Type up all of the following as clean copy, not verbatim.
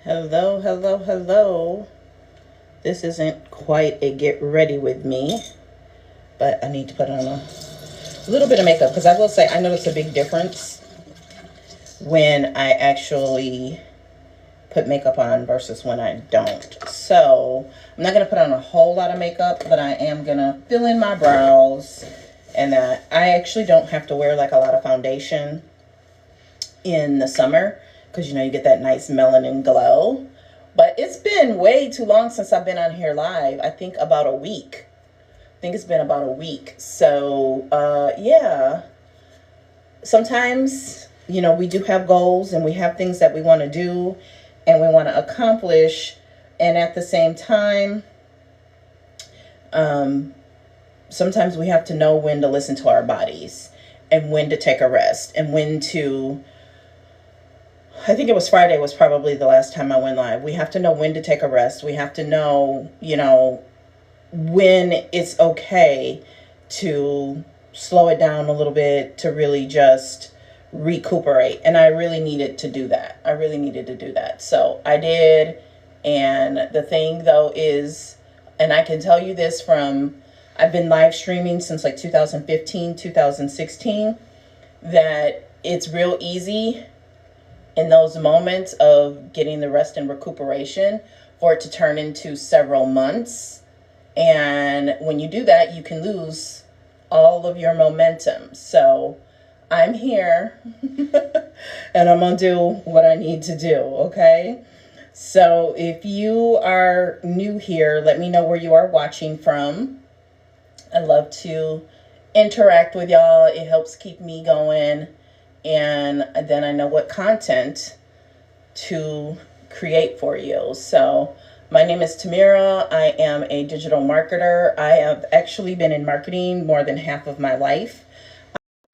Hello, hello, hello. This isn't quite a get ready with me, but I need to put on a little bit of makeup because I will say I notice a big difference when I actually put makeup on versus when I don't. So I'm not going to put on a whole lot of makeup, but I am going to fill in my brows, and that I actually don't have to wear like a lot of foundation in the summer because you get that nice melanin glow. But it's been way too long since I've been on here live. I think about a week. I think it's been about a week. So yeah, sometimes we do have goals and we have things that we want to do and we want to accomplish, and at the same time sometimes we have to know when to listen to our bodies and when to take a rest and when to, I think it was Friday was probably the last time I went live. We have to know when to take a rest. We have to know, when it's okay to slow it down a little bit, to really just recuperate. And I really needed to do that. I really needed to do that. So I did. And the thing though is, and I can tell you this from, I've been live streaming since like 2015, 2016, that it's real easy in those moments of getting the rest and recuperation for it to turn into several months. And when you do that, you can lose all of your momentum. So I'm here and I'm going to do what I need to do. Okay. So if you are new here, let me know where you are watching from. I love to interact with y'all. It helps keep me going. And then I know what content to create for you. So my name is Tamira. I am a digital marketer. I have actually been in marketing more than half of my life.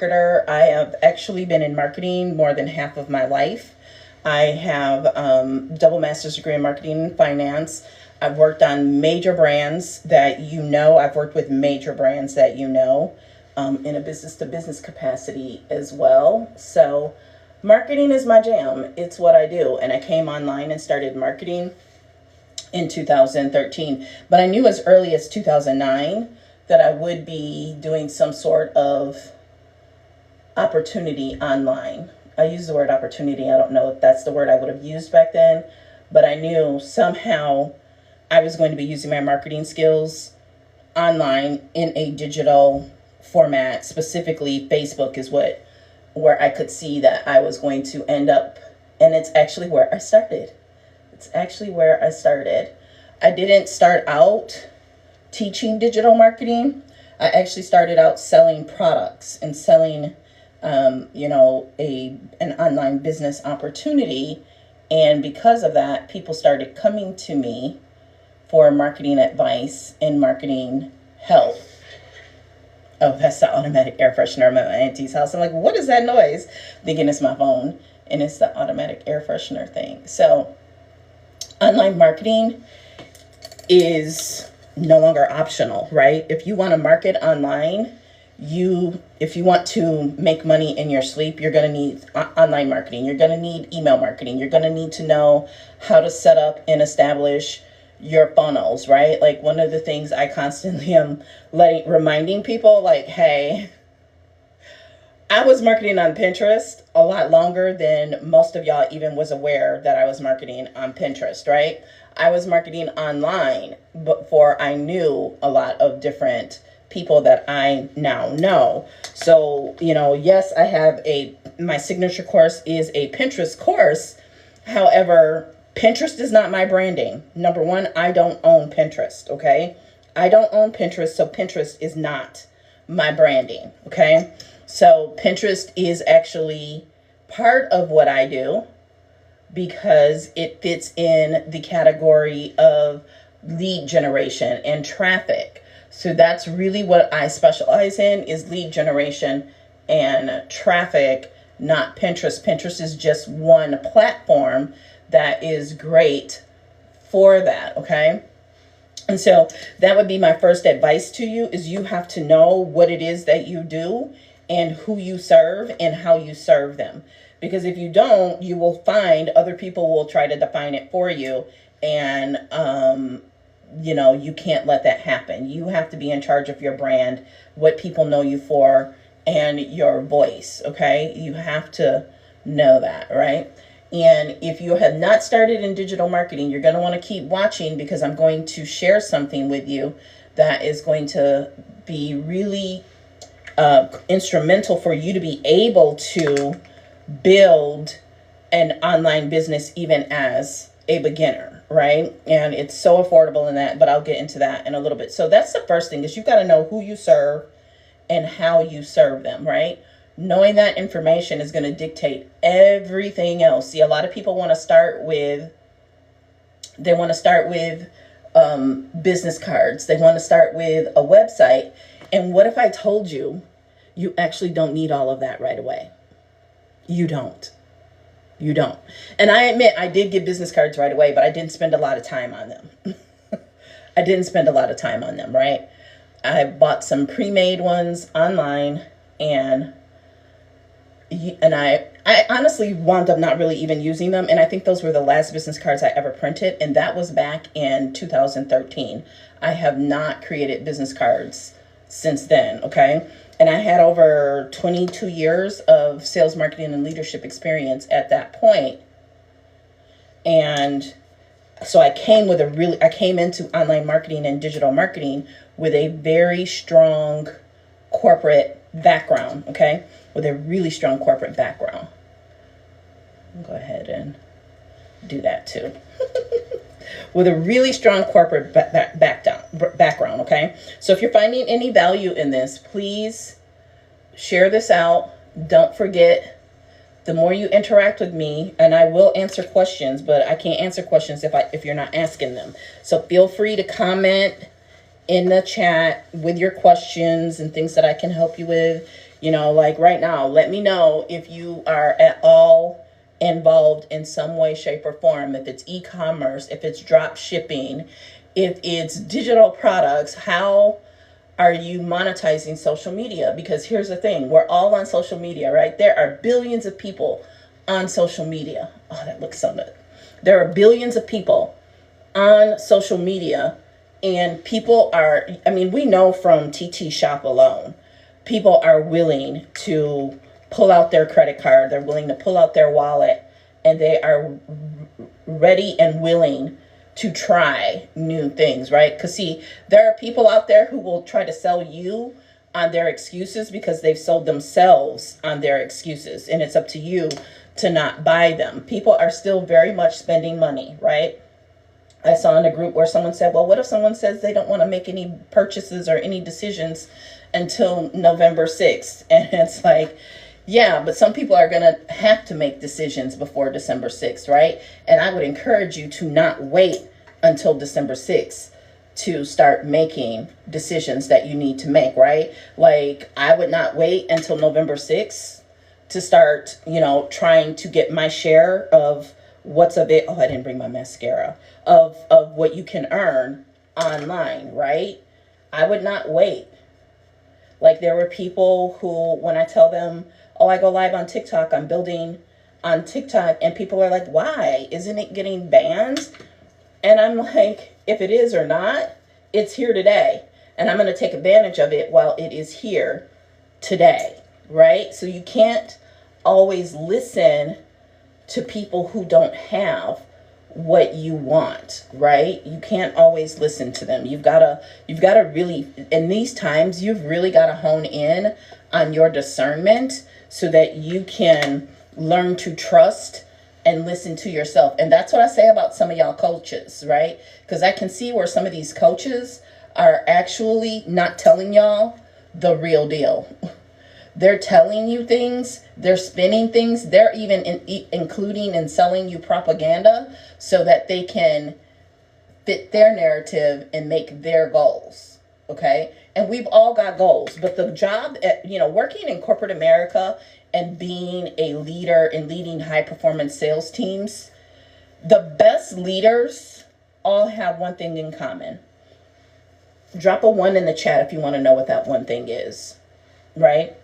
I have actually been in marketing more than half of my life. I have double master's degree in marketing and finance. I've worked on major brands that I've worked with major brands that in a business-to-business capacity as well. So marketing is my jam. It's what I do. And I came online and started marketing in 2013. But I knew as early as 2009 that I would be doing some sort of opportunity online. I use the word opportunity. I don't know if that's the word I would have used back then, but I knew somehow I was going to be using my marketing skills online in a digital format. Specifically Facebook is where I could see that I was going to end up, and it's actually where I started. I didn't start out teaching digital marketing. I actually started out selling products and selling an online business opportunity, and because of that, people started coming to me for marketing advice and marketing help. Oh, that's the automatic air freshener. I'm at my auntie's house. I'm like, what is that noise? Thinking it's my phone, and it's the automatic air freshener thing. So online marketing is no longer optional, right? If you want to market online, if you want to make money in your sleep, you're going to need online marketing. You're going to need email marketing. You're going to need to know how to set up and establish your funnels, right? Like one of the things I constantly am reminding people, like, hey, I was marketing on Pinterest a lot longer than most of y'all even was aware that I was marketing on Pinterest, right? I was marketing online before I knew a lot of different people that I now know. So, yes, I have my signature course is a Pinterest course. However, Pinterest is not my branding. Number one, I don't own Pinterest, okay? I don't own Pinterest, so Pinterest is not my branding, okay? So Pinterest is actually part of what I do because it fits in the category of lead generation and traffic. So that's really what I specialize in, is lead generation and traffic, not Pinterest. Pinterest is just one platform that is great for that, okay? And so that would be my first advice to you, is you have to know what it is that you do and who you serve and how you serve them. Because if you don't, you will find other people will try to define it for you. And, you can't let that happen. You have to be in charge of your brand, what people know you for, and your voice. Okay. You have to know that, right? And if you have not started in digital marketing, you're going to want to keep watching, because I'm going to share something with you that is going to be really instrumental for you to be able to build an online business even as a beginner, right? And it's so affordable in that, but I'll get into that in a little bit. So that's the first thing, is you've got to know who you serve and how you serve them, right? Knowing that information is going to dictate everything else. See, a lot of people want to start with, business cards. They want to start with a website. And what if I told you, you actually don't need all of that right away? You don't. And I admit, I did get business cards right away, but I didn't spend a lot of time on them. Right? I bought some pre-made ones online, and I honestly wound up not really even using them. And I think those were the last business cards I ever printed. And that was back in 2013. I have not created business cards since then. Okay. And I had over 22 years of sales, marketing, and leadership experience at that point. And so I came into online marketing and digital marketing with a very strong corporate background. Okay. With a really strong corporate background. I'll go ahead and do that too. With a really strong corporate background, okay? So if you're finding any value in this, please share this out. Don't forget, the more you interact with me, and I will answer questions, but I can't answer questions if you're not asking them. So feel free to comment in the chat with your questions and things that I can help you with. Like right now, let me know if you are at all involved in some way, shape, or form. If it's e-commerce, if it's drop shipping, if it's digital products, how are you monetizing social media? Because here's the thing, we're all on social media, right? There are billions of people on social media. Oh, that looks so good. There are billions of people on social media, and we know from TT Shop alone, people are willing to pull out their credit card. They're willing to pull out their wallet, and they are ready and willing to try new things, right? Because see, there are people out there who will try to sell you on their excuses because they've sold themselves on their excuses, and it's up to you to not buy them. People are still very much spending money, right? I saw in a group where someone said, well, what if someone says they don't want to make any purchases or any decisions until November 6th? And it's like, yeah, but some people are going to have to make decisions before December 6th, right? And I would encourage you to not wait until December 6th to start making decisions that you need to make, right? Like, I would not wait until November 6th to start, trying to get my share of what's a bit, I didn't bring my mascara, of what you can earn online, right? I would not wait. Like, there were people who, when I tell them, oh, I go live on TikTok, I'm building on TikTok, and people are like, why? Isn't it getting banned? And I'm like, if it is or not, it's here today. And I'm going to take advantage of it while it is here today, right? So you can't always listen to people who don't have what you want, right? You can't always listen to them. You've got to really, in these times, you've really got to hone in on your discernment so that you can learn to trust and listen to yourself. And that's what I say about some of y'all coaches, right? Because I can see where some of these coaches are actually not telling y'all the real deal. They're telling you things, they're spinning things, they're even including and selling you propaganda so that they can fit their narrative and make their goals, okay? And we've all got goals, but the job at, working in corporate America and being a leader and leading high performance sales teams, the best leaders all have one thing in common. Drop a 1 in the chat if you want to know what that one thing is, right?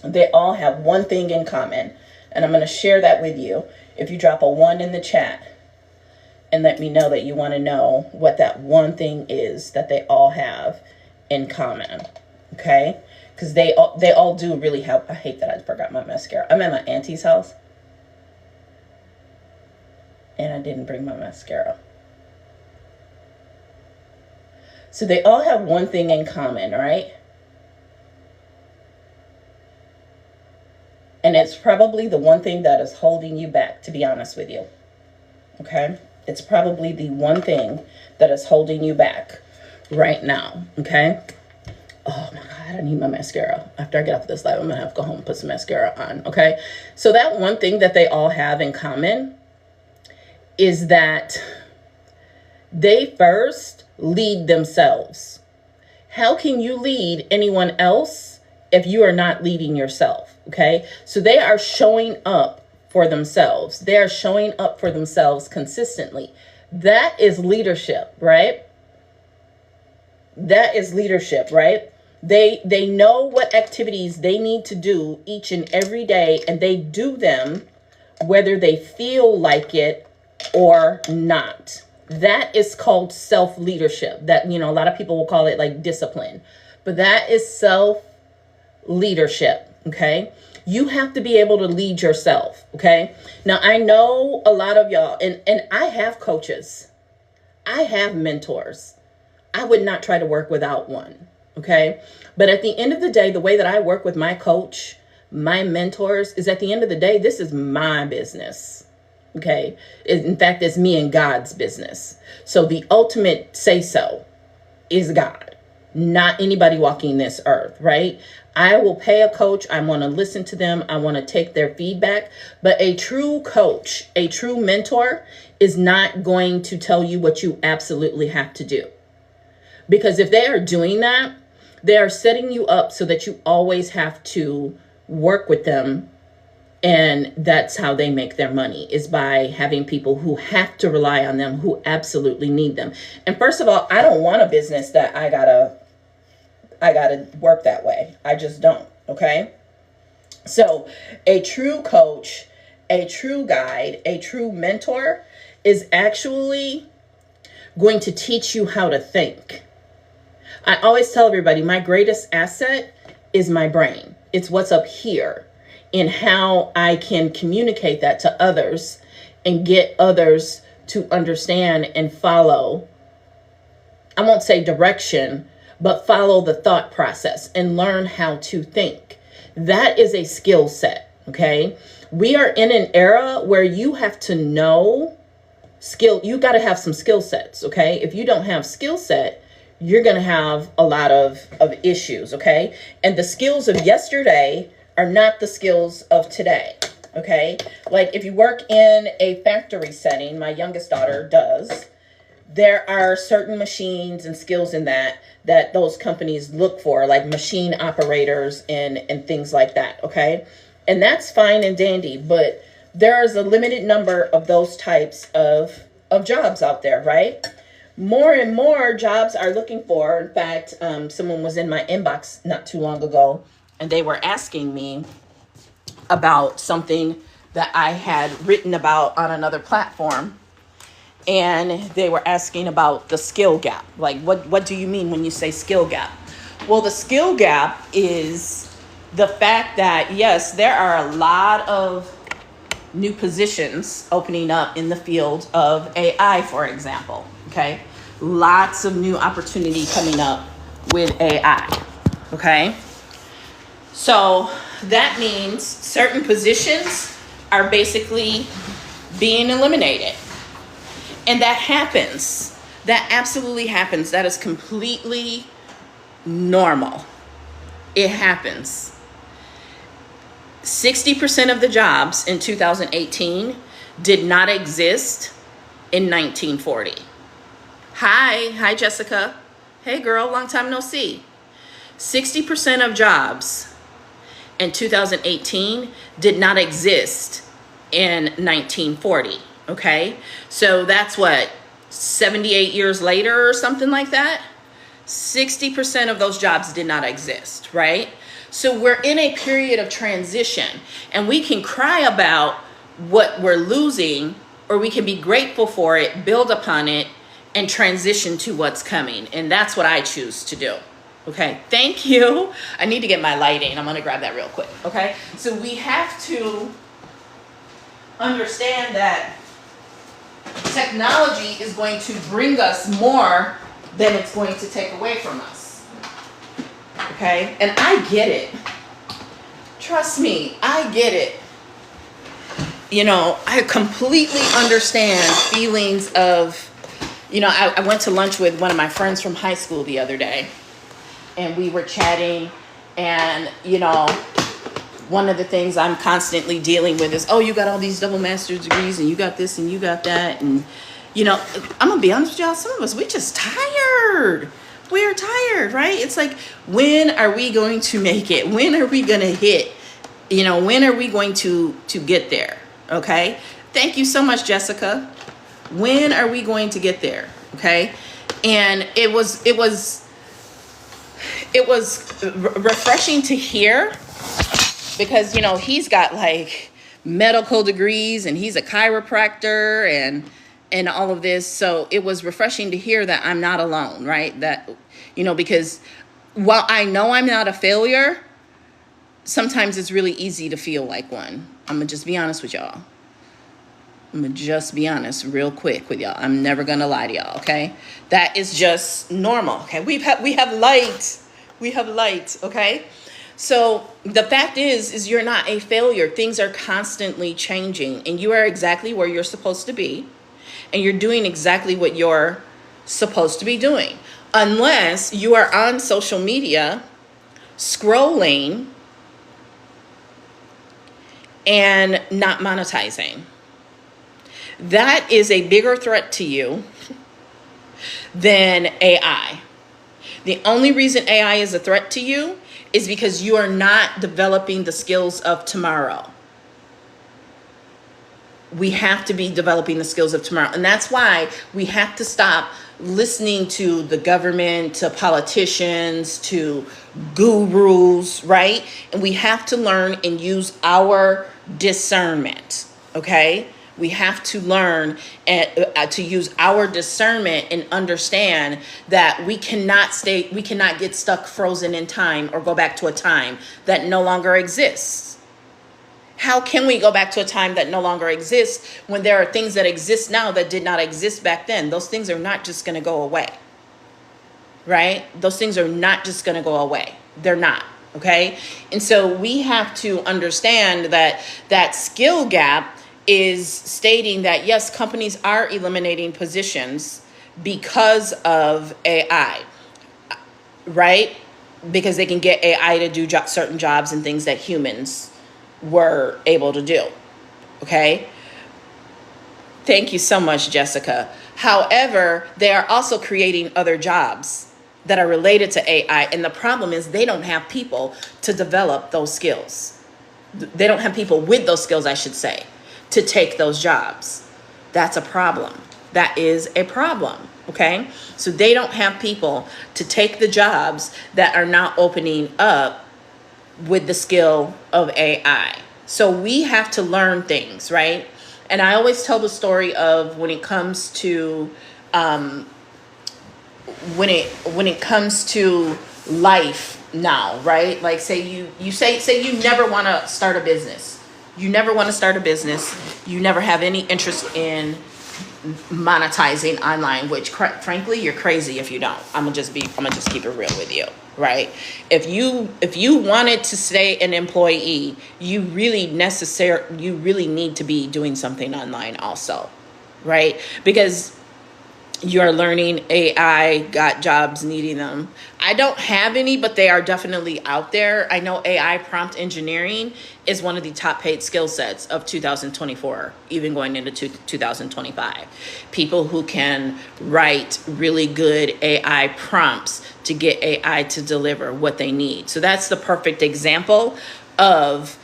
They all have one thing in common. And I'm going to share that with you. If you drop a 1 in the chat and let me know that you want to know what that one thing is that they all have in common. Okay? Because they all do really help. I hate that I forgot my mascara. I'm at my auntie's house. And I didn't bring my mascara. So they all have one thing in common, right? And it's probably the one thing that is holding you back, to be honest with you. Okay? It's probably the one thing that is holding you back right now. Okay? Oh my God, I need my mascara. After I get off this live, I'm going to have to go home and put some mascara on. Okay? So that one thing that they all have in common is that they first lead themselves. How can you lead anyone else if you are not leading yourself? Okay, so they are showing up for themselves. They are showing up for themselves consistently. That is leadership, right? That is leadership, right? They know what activities they need to do each and every day, and they do them whether they feel like it or not. That is called self-leadership. That, you know, a lot of people will call it like discipline, but that is self-leadership. Okay. You have to be able to lead yourself. Okay. Now I know a lot of y'all, and I have coaches. I have mentors. I would not try to work without one. Okay. But at the end of the day, the way that I work with my coach, my mentors, is at the end of the day, this is my business. Okay. In fact, it's me and God's business. So the ultimate say so is God, not anybody walking this earth, right? I will pay a coach. I want to listen to them. I want to take their feedback. But a true coach, a true mentor is not going to tell you what you absolutely have to do. Because if they are doing that, they are setting you up so that you always have to work with them. And that's how they make their money, is by having people who have to rely on them, who absolutely need them. And first of all, I don't want a business that I gotta work that way. I just don't. Okay. So a true coach, a true guide, a true mentor is actually going to teach you how to think. I always tell everybody my greatest asset is my brain. It's what's up here, and how I can communicate that to others and get others to understand and follow. I won't say direction, but follow the thought process and learn how to think. That is a skill set. Okay. We are in an era where you have to know skill. You got to have some skill sets. Okay. If you don't have skill set, you're going to have a lot of issues. Okay. And the skills of yesterday are not the skills of today. Okay. Like if you work in a factory setting, my youngest daughter does, there are certain machines and skills in that those companies look for, like machine operators and things like that. Okay. And that's fine and dandy, but there is a limited number of those types of jobs out there, right? More and more jobs are looking for. In fact, someone was in my inbox not too long ago, and they were asking me about something that I had written about on another platform. And they were asking about the skill gap. Like, what do you mean when you say skill gap? Well, the skill gap is the fact that, yes, there are a lot of new positions opening up in the field of AI, for example. Okay. Lots of new opportunity coming up with AI. Okay. So that means certain positions are basically being eliminated. And that happens. That absolutely happens. That is completely normal. It happens. 60% of the jobs in 2018 did not exist in 1940. Hi, Jessica. Hey, girl, long time no see. 60% of jobs in 2018 did not exist in 1940. Okay, so that's what, 78 years later or something like that. 60% of those jobs did not exist, right? So we're in a period of transition, and we can cry about what we're losing, or we can be grateful for it, build upon it, and transition to what's coming. And that's what I choose to do. Okay, thank you. I need to get my lighting. I'm going to grab that real quick. Okay, so we have to understand that technology is going to bring us more than it's going to take away from us. Okay, and I get it. Trust me, I get it. You know, I completely understand feelings of, you know, I went to lunch with one of my friends from high school the other day, and we were chatting, and, you know, one of the things I'm constantly dealing with is, oh, you got all these double master's degrees, and you got this, and you got that, and, you know, I'm gonna be honest with y'all, some of us, we just tired. We're tired, right? It's like, when are we going to make it? When are we gonna hit? You know, when are we going to get there? Okay. Thank you so much, Jessica. When are we going to get there? Okay. And it was refreshing to hear, because, you know, he's got like medical degrees, and he's a chiropractor and all of this. So it was refreshing to hear that I'm not alone, right? That, you know, because while I know I'm not a failure, sometimes it's really easy to feel like one. I'm gonna just be honest with y'all. I'm gonna just be honest real quick with y'all. I'm never gonna lie to y'all, okay? That is just normal, okay? We have light. We have light, okay? So the fact is you're not a failure. Things are constantly changing, and you are exactly where you're supposed to be, and you're doing exactly what you're supposed to be doing. Unless you are on social media scrolling and not monetizing. That is a bigger threat to you than AI. The only reason AI is a threat to you is because you are not developing the skills of tomorrow. We have to be developing the skills of tomorrow. And that's why we have to stop listening to the government, to politicians, to gurus, right? And we have to learn and use our discernment, okay? We have to learn to use our discernment and understand that we cannot get stuck frozen in time or go back to a time that no longer exists. How can we go back to a time that no longer exists when there are things that exist now that did not exist back then? Those things are not just going to go away, right? Those things are not just going to go away. They're not, okay? And so we have to understand that that skill gap is stating that, yes, companies are eliminating positions because of AI, right? Because they can get AI to do certain jobs and things that humans were able to do. Okay. Thank you so much, Jessica. However, they are also creating other jobs that are related to AI. And the problem is they don't have people to develop those skills. They don't have people with those skills, I should say, to take those jobs. That's a problem. That is a problem. Okay. So they don't have people to take the jobs that are now opening up with the skill of AI. So we have to learn things, right? And I always tell the story of when it comes to when it comes to life now, right? Like say you never want to start a business. You never want to start a business. You never have any interest in monetizing online, which frankly, you're crazy if you don't. I'm gonna just keep it real with you, right? If you wanted to stay an employee, you really need to be doing something online also, right? Because you're learning AI, got jobs needing them. I don't have any, but they are definitely out there. I know AI prompt engineering is one of the top paid skill sets of 2024, even going into 2025. People who can write really good AI prompts to get AI to deliver what they need. So that's the perfect example of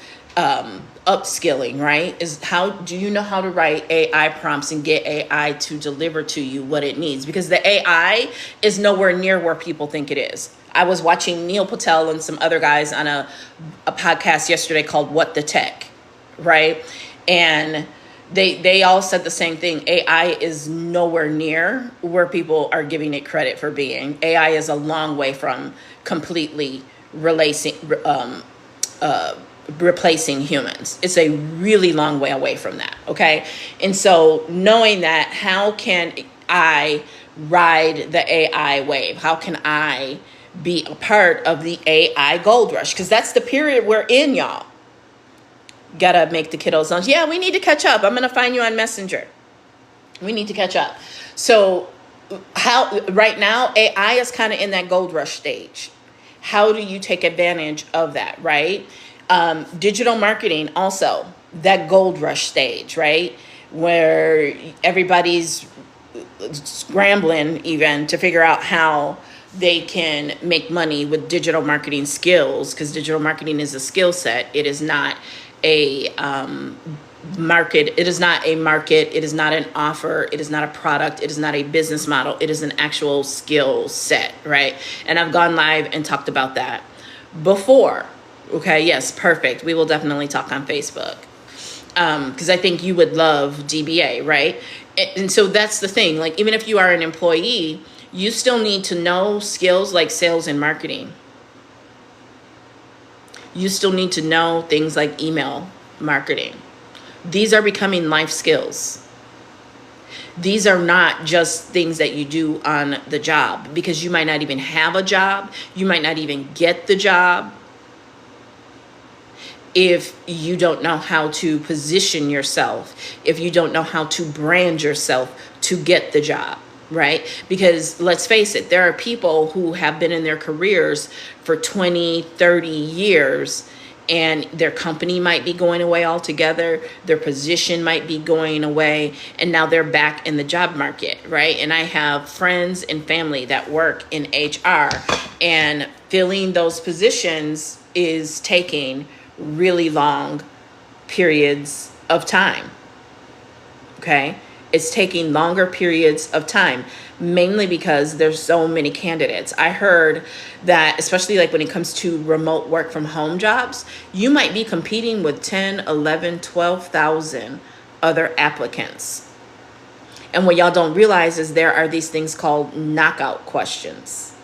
upskilling, right? Is how do you know how to write AI prompts and get AI to deliver to you what it needs? Because the AI is nowhere near where people think it is. I was watching Neil Patel and some other guys on a podcast yesterday called What the Tech, right? And they all said the same thing. AI is nowhere near where people are giving it credit for being. AI is a long way from completely replacing humans. It's a really long way away from that, okay? And so knowing that, how can I ride the AI wave? How can I be a part of the AI gold rush? Because that's the period we're in, y'all. Gotta make the kiddos know, yeah, we need to catch up. I'm gonna find you on Messenger. We need to catch up. So how right now AI is kind of in that gold rush stage. How do you take advantage of that, right? Digital marketing also, that gold rush stage, right? Where everybody's scrambling even to figure out how they can make money with digital marketing skills, because digital marketing is a skill set. It is not a market. It is not a market. It is not an offer. It is not a product. It is not a business model. It is an actual skill set, right? And I've gone live and talked about that before. Okay, yes, perfect. We will definitely talk on Facebook, because I think you would love DBA, right? And so that's the thing. Like, even if you are an employee, you still need to know skills like sales and marketing. You still need to know things like email marketing. These are becoming life skills. These are not just things that you do on the job, because you might not even have a job. You might not even get the job if you don't know how to position yourself, if you don't know how to brand yourself to get the job, right? Because let's face it, there are people who have been in their careers for 20, 30 years, and their company might be going away altogether. Their position might be going away, and now they're back in the job market, right? And I have friends and family that work in HR, and filling those positions is taking really long periods of time. Okay? It's taking longer periods of time, mainly because there's so many candidates. I heard that, especially like when it comes to remote work from home jobs, you might be competing with 10, 11, 12,000 other applicants. And what y'all don't realize is there are these things called knockout questions.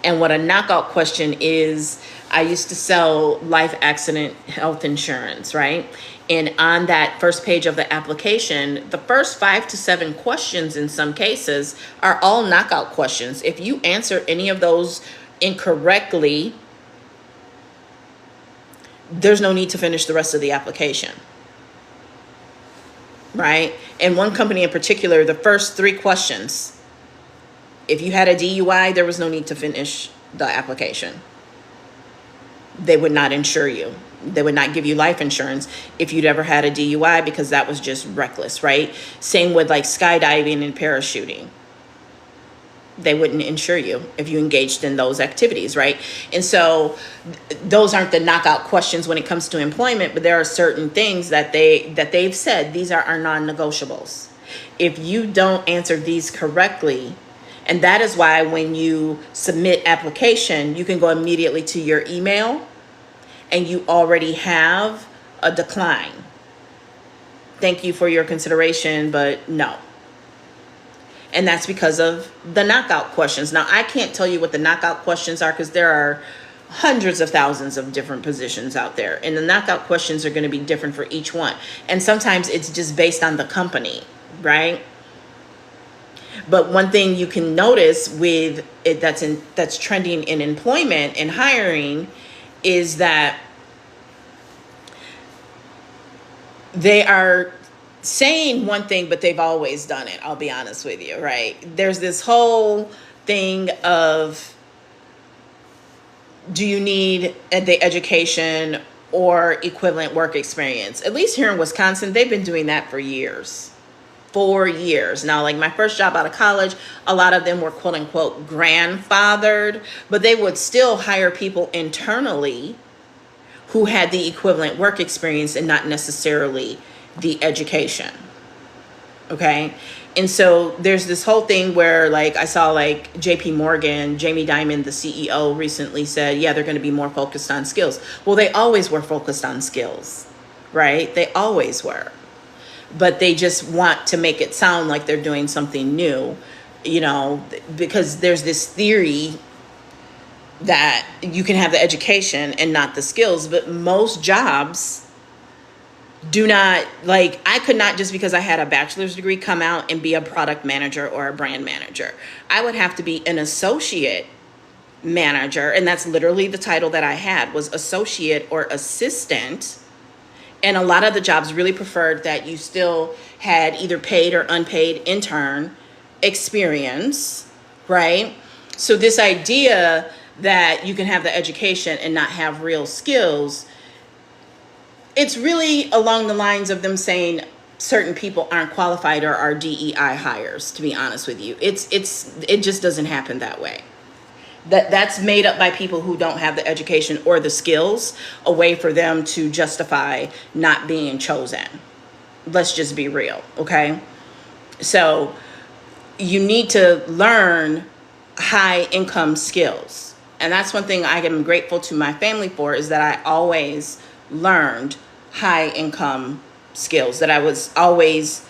And what a knockout question is, I used to sell life accident health insurance, right? And on that first page of the application, the first 5 to 7 questions in some cases are all knockout questions. If you answer any of those incorrectly, there's no need to finish the rest of the application, right? And one company in particular, the first 3 questions, if you had a DUI, there was no need to finish the application. They would not insure you. They would not give you life insurance if you'd ever had a DUI, because that was just reckless, right? Same with like skydiving and parachuting. They wouldn't insure you if you engaged in those activities, right? And so those aren't the knockout questions when it comes to employment, but there are certain things that they've said, these are our non-negotiables. If you don't answer these correctly, and that is why when you submit application, you can go immediately to your email and you already have a decline. Thank you for your consideration, but no. And that's because of the knockout questions. Now, I can't tell you what the knockout questions are, because there are hundreds of thousands of different positions out there. And the knockout questions are going to be different for each one. And sometimes it's just based on the company, right? But one thing you can notice with it that's trending in employment and hiring is that they are saying one thing, but they've always done it. I'll be honest with you, right? There's this whole thing of, do you need the education or equivalent work experience? At least here in Wisconsin, they've been doing that for years. 4 years. Now, like my first job out of college, a lot of them were quote unquote grandfathered, but they would still hire people internally who had the equivalent work experience and not necessarily the education. Okay. And so there's this whole thing where, like, I saw like JP Morgan, Jamie Dimon, the CEO, recently said, yeah, they're going to be more focused on skills. Well, they always were focused on skills, right? They always were. But they just want to make it sound like they're doing something new, you know, because there's this theory that you can have the education and not the skills. But most jobs do not, like, I could not, just because I had a bachelor's degree, come out and be a product manager or a brand manager. I would have to be an associate manager, and that's literally the title that I had, was associate or assistant. And a lot of the jobs really preferred that you still had either paid or unpaid intern experience, right? So this idea that you can have the education and not have real skills, it's really along the lines of them saying certain people aren't qualified or are DEI hires, to be honest with you. It just doesn't happen that way. That's made up by people who don't have the education or the skills, a way for them to justify not being chosen. Let's just be real, okay? So you need to learn high income skills. And that's one thing I am grateful to my family for, is that I always learned high income skills, that I was always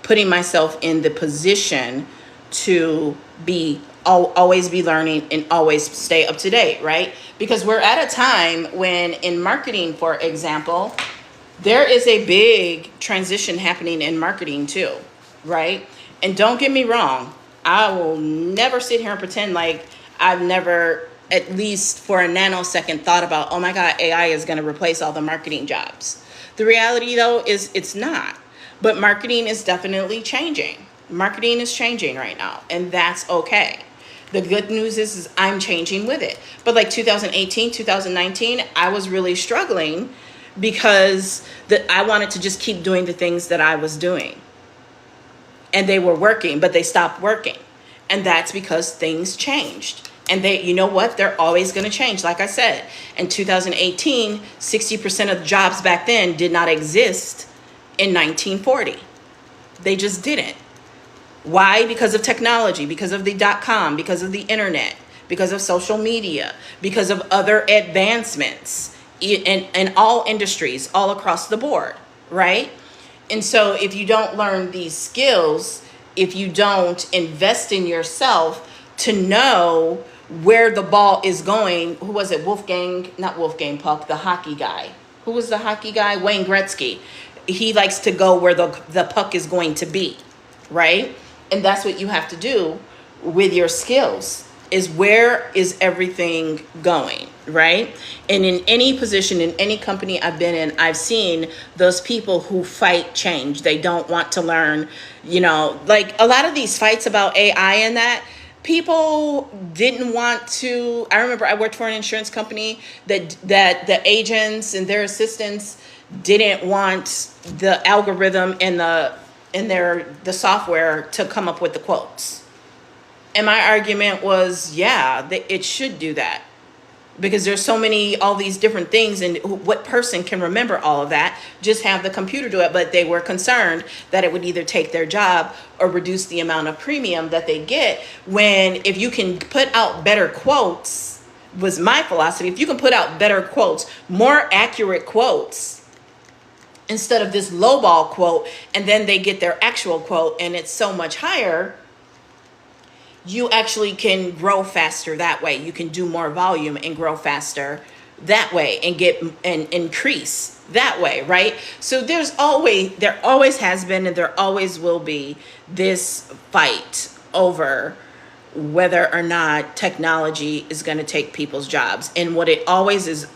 putting myself in the position to be always be learning and always stay up to date, right? Because we're at a time when in marketing, for example, there is a big transition happening in marketing too, right? And don't get me wrong, I will never sit here and pretend like I've never, at least for a nanosecond, thought about, oh my God, AI is going to replace all the marketing jobs. The reality, though, is it's not. But marketing is definitely changing. Marketing is changing right now, and that's okay. The good news is I'm changing with it. But like 2018, 2019, I was really struggling because I wanted to just keep doing the things that I was doing. And they were working, but they stopped working. And that's because things changed. And they, you know what? They're always going to change. Like I said, in 2018, 60% of the jobs back then did not exist in 1940. They just didn't. Why? Because of technology, because of the .com, because of the internet, because of social media, because of other advancements in all industries, all across the board, right? And so if you don't learn these skills, if you don't invest in yourself to know where the ball is going, who was it? Not Wolfgang Puck, the hockey guy. Who was the hockey guy? Wayne Gretzky. He likes to go where the puck is going to be, right? And that's what you have to do with your skills, is where is everything going, right? And in any position, in any company I've been in, I've seen those people who fight change. They don't want to learn, you know, like a lot of these fights about AI and that, people didn't want to. I remember I worked for an insurance company that the agents and their assistants didn't want the algorithm and the software to come up with the quotes. And my argument was, yeah, it should do that, because there's so many, all these different things, and what person can remember all of that? Just have the computer do it. But they were concerned that it would either take their job or reduce the amount of premium that they get. When if you can put out better quotes, was my philosophy, if you can put out better quotes, more accurate quotes, instead of this lowball quote, and then they get their actual quote and it's so much higher, you actually can grow faster that way. You can do more volume and grow faster that way, and get and increase that way, right? So there always has been, and there always will be this fight over whether or not technology is going to take people's jobs. And what it always is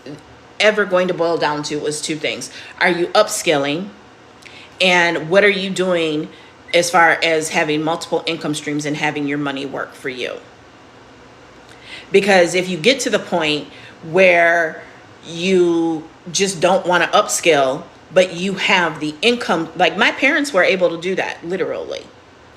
ever going to boil down to is two things. Are you upskilling? And what are you doing as far as having multiple income streams and having your money work for you? Because if you get to the point where you just don't want to upskill, but you have the income, like my parents were able to do that, literally.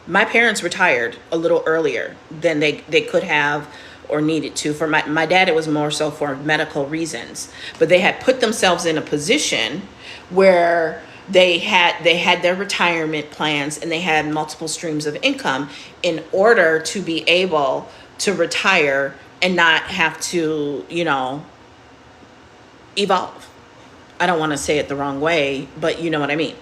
My parents retired a little earlier than they could have, or needed to. For my dad, it was more so for medical reasons. But they had put themselves in a position where they had their retirement plans and they had multiple streams of income in order to be able to retire and not have to, evolve. I don't want to say it the wrong way, but you know what I mean.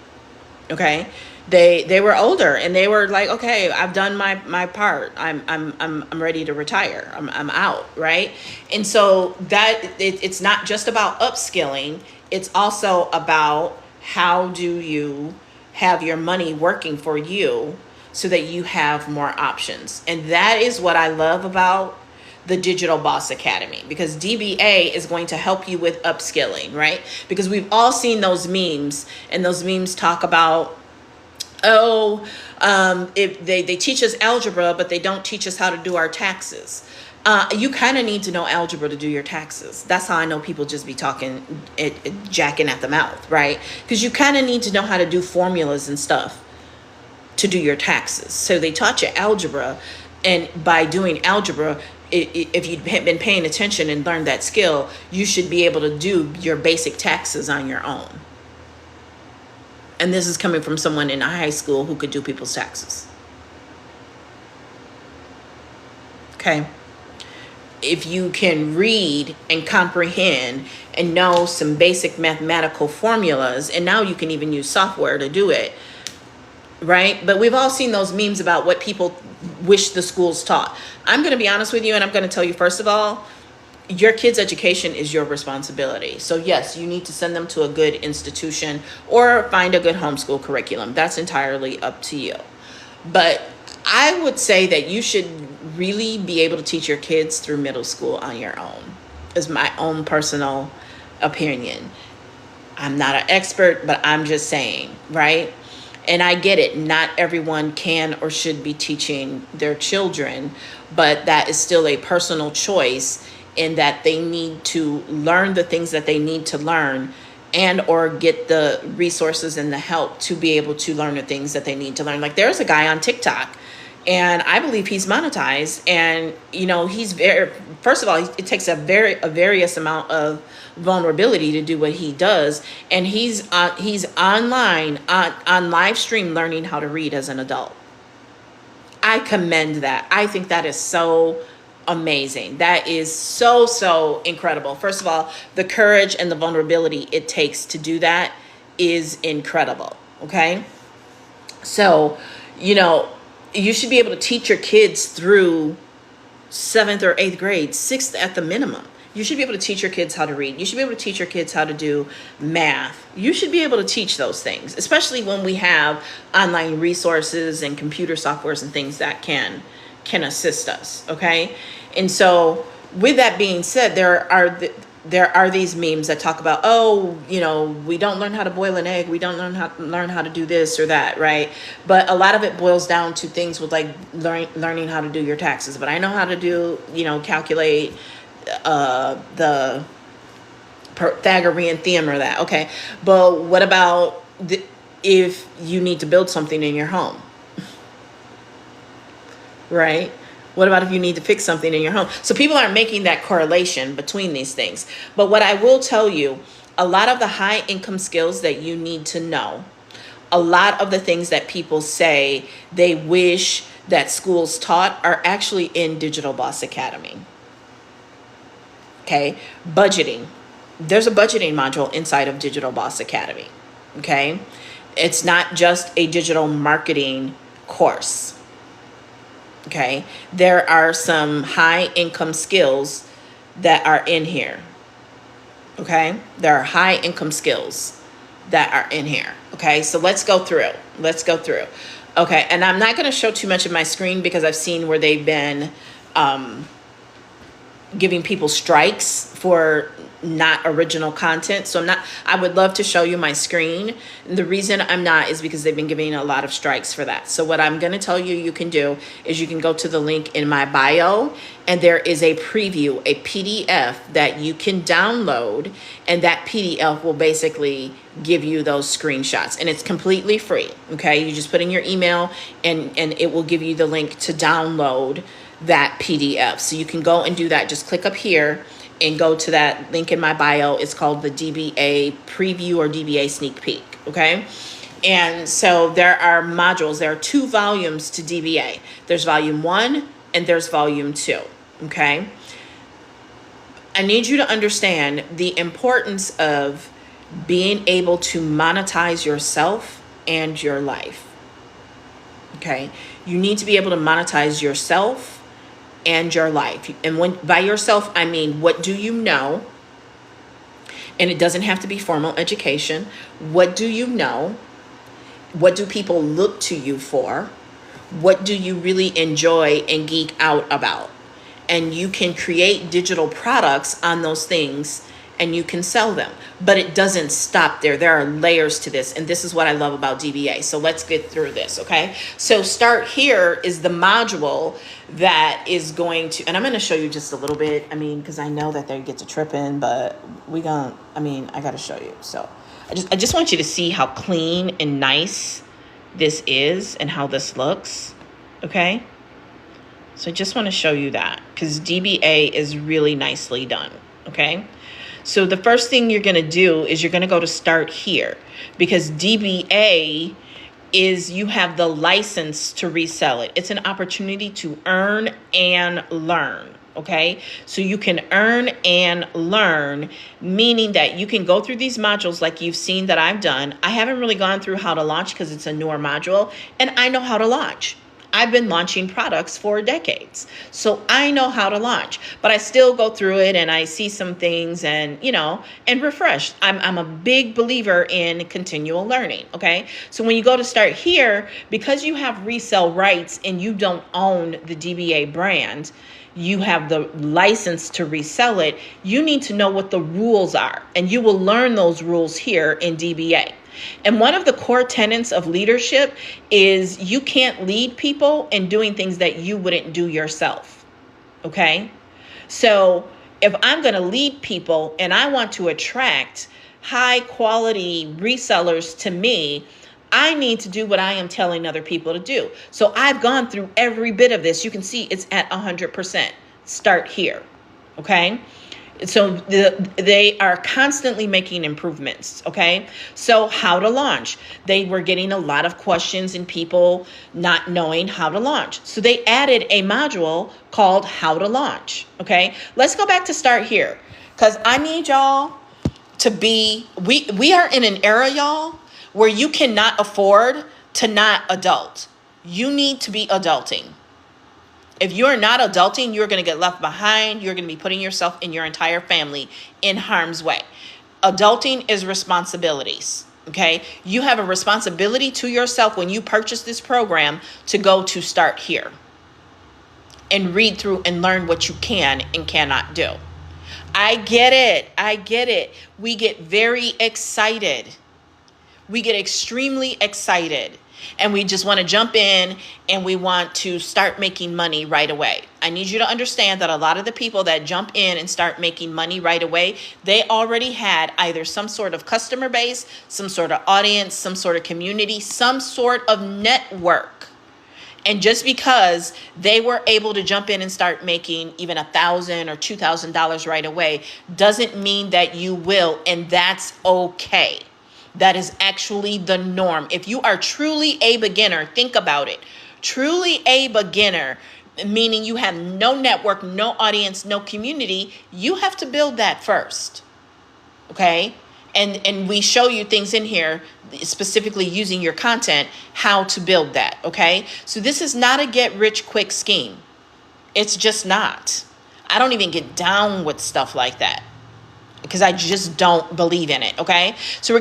Okay. They were older and they were like, okay, I've done my part. I'm ready to retire. I'm out. Right. And so it's not just about upskilling. It's also about how do you have your money working for you so that you have more options. And that is what I love about the Digital Boss Academy, because DBA is going to help you with upskilling, right? Because we've all seen those memes, and those memes talk about, if they teach us algebra, but they don't teach us how to do our taxes. You kind of need to know algebra to do your taxes. That's how I know people just be talking, jacking at the mouth, right? Because you kind of need to know how to do formulas and stuff to do your taxes. So they taught you algebra, and by doing algebra, if you'd been paying attention and learned that skill, you should be able to do your basic taxes on your own. And this is coming from someone in high school who could do people's taxes. Okay. If you can read and comprehend and know some basic mathematical formulas, and now you can even use software to do it, right? But we've all seen those memes about what people wish the schools taught. I'm going to be honest with you, and I'm going to tell you, first of all, your kids' education is your responsibility. So yes, you need to send them to a good institution or find a good homeschool curriculum. That's entirely up to you. But I would say that you should really be able to teach your kids through middle school on your own, is my own personal opinion. I'm not an expert, but I'm just saying, right? And I get it. Not everyone can or should be teaching their children, but that is still a personal choice, in that they need to learn the things that they need to learn, and or get the resources and the help to be able to learn the things that they need to learn. Like, there's a guy on TikTok, and I believe he's monetized, and he's first of all, it takes a various amount of vulnerability to do what he does, and he's online on live stream learning how to read as an adult. I commend that. I think that is so amazing. That is so incredible. First of all, the courage and the vulnerability it takes to do that is incredible. Okay. So, you should be able to teach your kids through 7th or 8th grade, 6th at the minimum. You should be able to teach your kids how to read. You should be able to teach your kids how to do math. You should be able to teach those things, especially when we have online resources and computer softwares and things that can assist us. Okay. And so with that being said, there are these memes that talk about, we don't learn how to boil an egg. We don't learn how to do this or that. Right. But a lot of it boils down to things with like learning how to do your taxes. But I know how to do, calculate the Pythagorean theorem or that. Okay. But what about if you need to build something in your home? Right? What about if you need to fix something in your home? So people aren't making that correlation between these things. But what I will tell you, a lot of the high income skills that you need to know, a lot of the things that people say they wish that schools taught are actually in Digital Boss Academy. Okay. Budgeting. There's a budgeting module inside of Digital Boss Academy. Okay. It's not just a digital marketing course. Okay, there are some high income skills that are in here. Okay, there are high income skills that are in here. Okay, so let's go through. Okay, and I'm not going to show too much of my screen because I've seen where they've been giving people strikes for not original content. So I would love to show you my screen. The reason I'm not is because they've been giving a lot of strikes for that. So what I'm going to tell you can do is you can go to the link in my bio, and there is a preview, a PDF that you can download, and that PDF will basically give you those screenshots, and it's completely free. Okay, you just put in your email and it will give you the link to download that PDF. So you can go and do that. Just click up here and go to that link in my bio. It's called the DBA preview or DBA sneak peek. Okay. And so there are modules. There are 2 volumes to DBA. There's volume 1 and there's volume 2. Okay. I need you to understand the importance of being able to monetize yourself and your life. Okay. You need to be able to monetize yourself and your life. And when by yourself, I mean, what do you know? And it doesn't have to be formal education. What do you know? What do people look to you for? What do you really enjoy and geek out about? And you can create digital products on those things and you can sell them. But it doesn't stop there. There are layers to this. And this is what I love about DBA. So let's get through this, okay? So start here is the module that is going to, and I'm going to show you just a little bit. I mean, because I know that they get to tripping, but I got to show you. So I just want you to see how clean and nice this is and how this looks, okay? So I just want to show you that because DBA is really nicely done, okay? So the first thing you're going to do is you're going to go to start here because DBA is you have the license to resell it. It's an opportunity to earn and learn. Okay, so you can earn and learn, meaning that you can go through these modules like you've seen that I've done. I haven't really gone through how to launch because it's a newer module and I know how to launch. I've been launching products for decades, so I know how to launch, but I still go through it and I see some things and, and refresh. I'm a big believer in continual learning. Okay. So when you go to start here, because you have resale rights and you don't own the DBA brand, you have the license to resell it. You need to know what the rules are, and you will learn those rules here in DBA. And one of the core tenets of leadership is you can't lead people in doing things that you wouldn't do yourself. Okay? So if I'm going to lead people and I want to attract high quality resellers to me, I need to do what I am telling other people to do. So I've gone through every bit of this. You can see it's at 100%. Start here. Okay? So they are constantly making improvements. Okay. So how to launch. They were getting a lot of questions and people not knowing how to launch. So they added a module called how to launch. Okay. Let's go back to start here because I need y'all to be, we are in an era, y'all, where you cannot afford to not adult. You need to be adulting. If you're not adulting, you're going to get left behind. You're going to be putting yourself and your entire family in harm's way. Adulting is responsibilities. Okay. You have a responsibility to yourself when you purchase this program to go to start here and read through and learn what you can and cannot do. I get it. I get it. We get very excited. We get extremely excited. And we just want to jump in and we want to start making money right away. I need you to understand that a lot of the people that jump in and start making money right away, they already had either some sort of customer base, some sort of audience, some sort of community, some sort of network. And just because they were able to jump in and start making even $1,000 or $2,000 right away doesn't mean that you will. And that's okay. That is actually the norm. If you are truly a beginner, think about it. Truly a beginner, meaning you have no network, no audience, no community, you have to build that first. Okay? And we show you things in here, specifically using your content, how to build that. Okay? So this is not a get rich quick scheme. It's just not. I don't even get down with stuff like that, because I just don't believe in it. Okay. So you're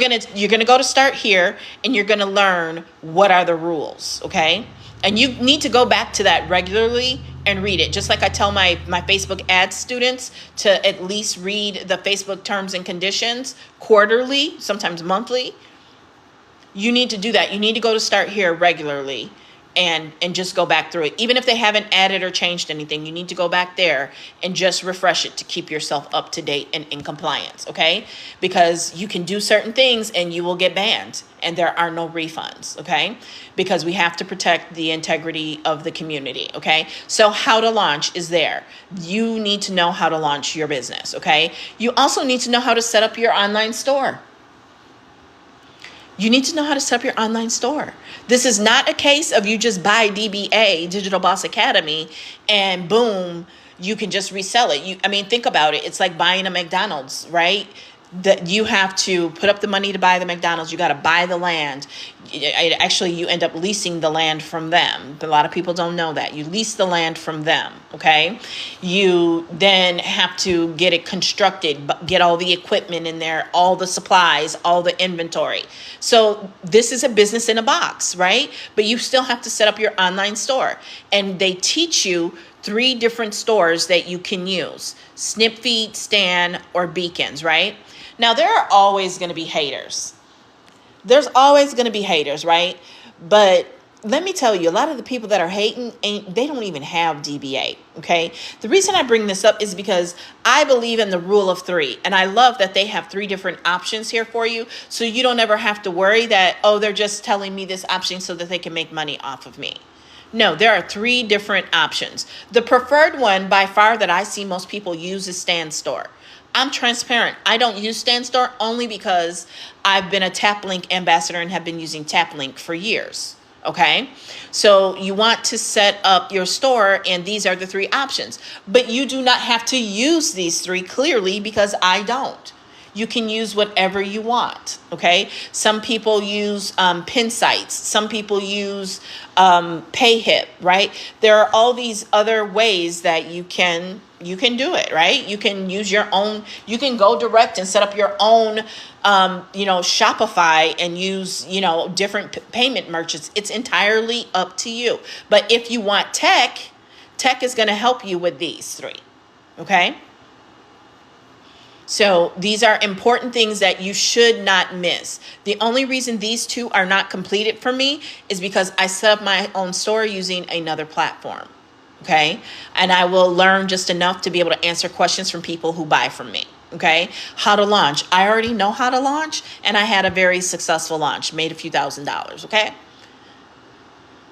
going to go to start here and you're going to learn what are the rules. Okay. And you need to go back to that regularly and read it. Just like I tell my Facebook ads students to at least read the Facebook terms and conditions quarterly, sometimes monthly. You need to do that. You need to go to start here regularly and just go back through it. Even if they haven't added or changed anything, you need to go back there and just refresh it to keep yourself up to date and in compliance, okay? Because you can do certain things and you will get banned and there are no refunds, okay? Because we have to protect the integrity of the community, okay? So how to launch is there. You need to know how to launch your business, okay? You also need to know how to set up your online store. You need to know how to set up your online store. This is not a case of you just buy DBA, Digital Boss Academy, and boom, you can just resell it. Think about it. It's like buying a McDonald's, right? That you have to put up the money to buy the McDonald's. You got to buy the land. Actually, you end up leasing the land from them. A lot of people don't know that. You lease the land from them, okay? You then have to get it constructed, get all the equipment in there, all the supplies, all the inventory. So this is a business in a box, right? But you still have to set up your online store. And they teach you 3 different stores that you can use: Snipfeed, Stan, or Beacons, right? Now, there are always going to be haters. There's always going to be haters, right? But let me tell you, a lot of the people that are hating, they don't even have DBA, okay? The reason I bring this up is because I believe in the rule of 3. And I love that they have 3 different options here for you. So you don't ever have to worry that, oh, they're just telling me this option so that they can make money off of me. No, there are 3 different options. The preferred one by far that I see most people use is Stan Store. I'm transparent. I don't use Stan Store only because I've been a TapLink ambassador and have been using TapLink for years. Okay, so you want to set up your store, and these are the 3 options. But you do not have to use these 3 clearly, because I don't. You can use whatever you want, okay? Some people use pin sites. Some people use PayHip, right? There are all these other ways that you can do it, right? You can use your own. You can go direct and set up your own, Shopify and use, different payment merchants. It's entirely up to you. But if you want tech is going to help you with these 3, okay? So these are important things that you should not miss. The only reason these 2 are not completed for me is because I set up my own store using another platform. Okay. And I will learn just enough to be able to answer questions from people who buy from me. Okay. How to launch. I already know how to launch, and I had a very successful launch, made a few $1,000s. Okay.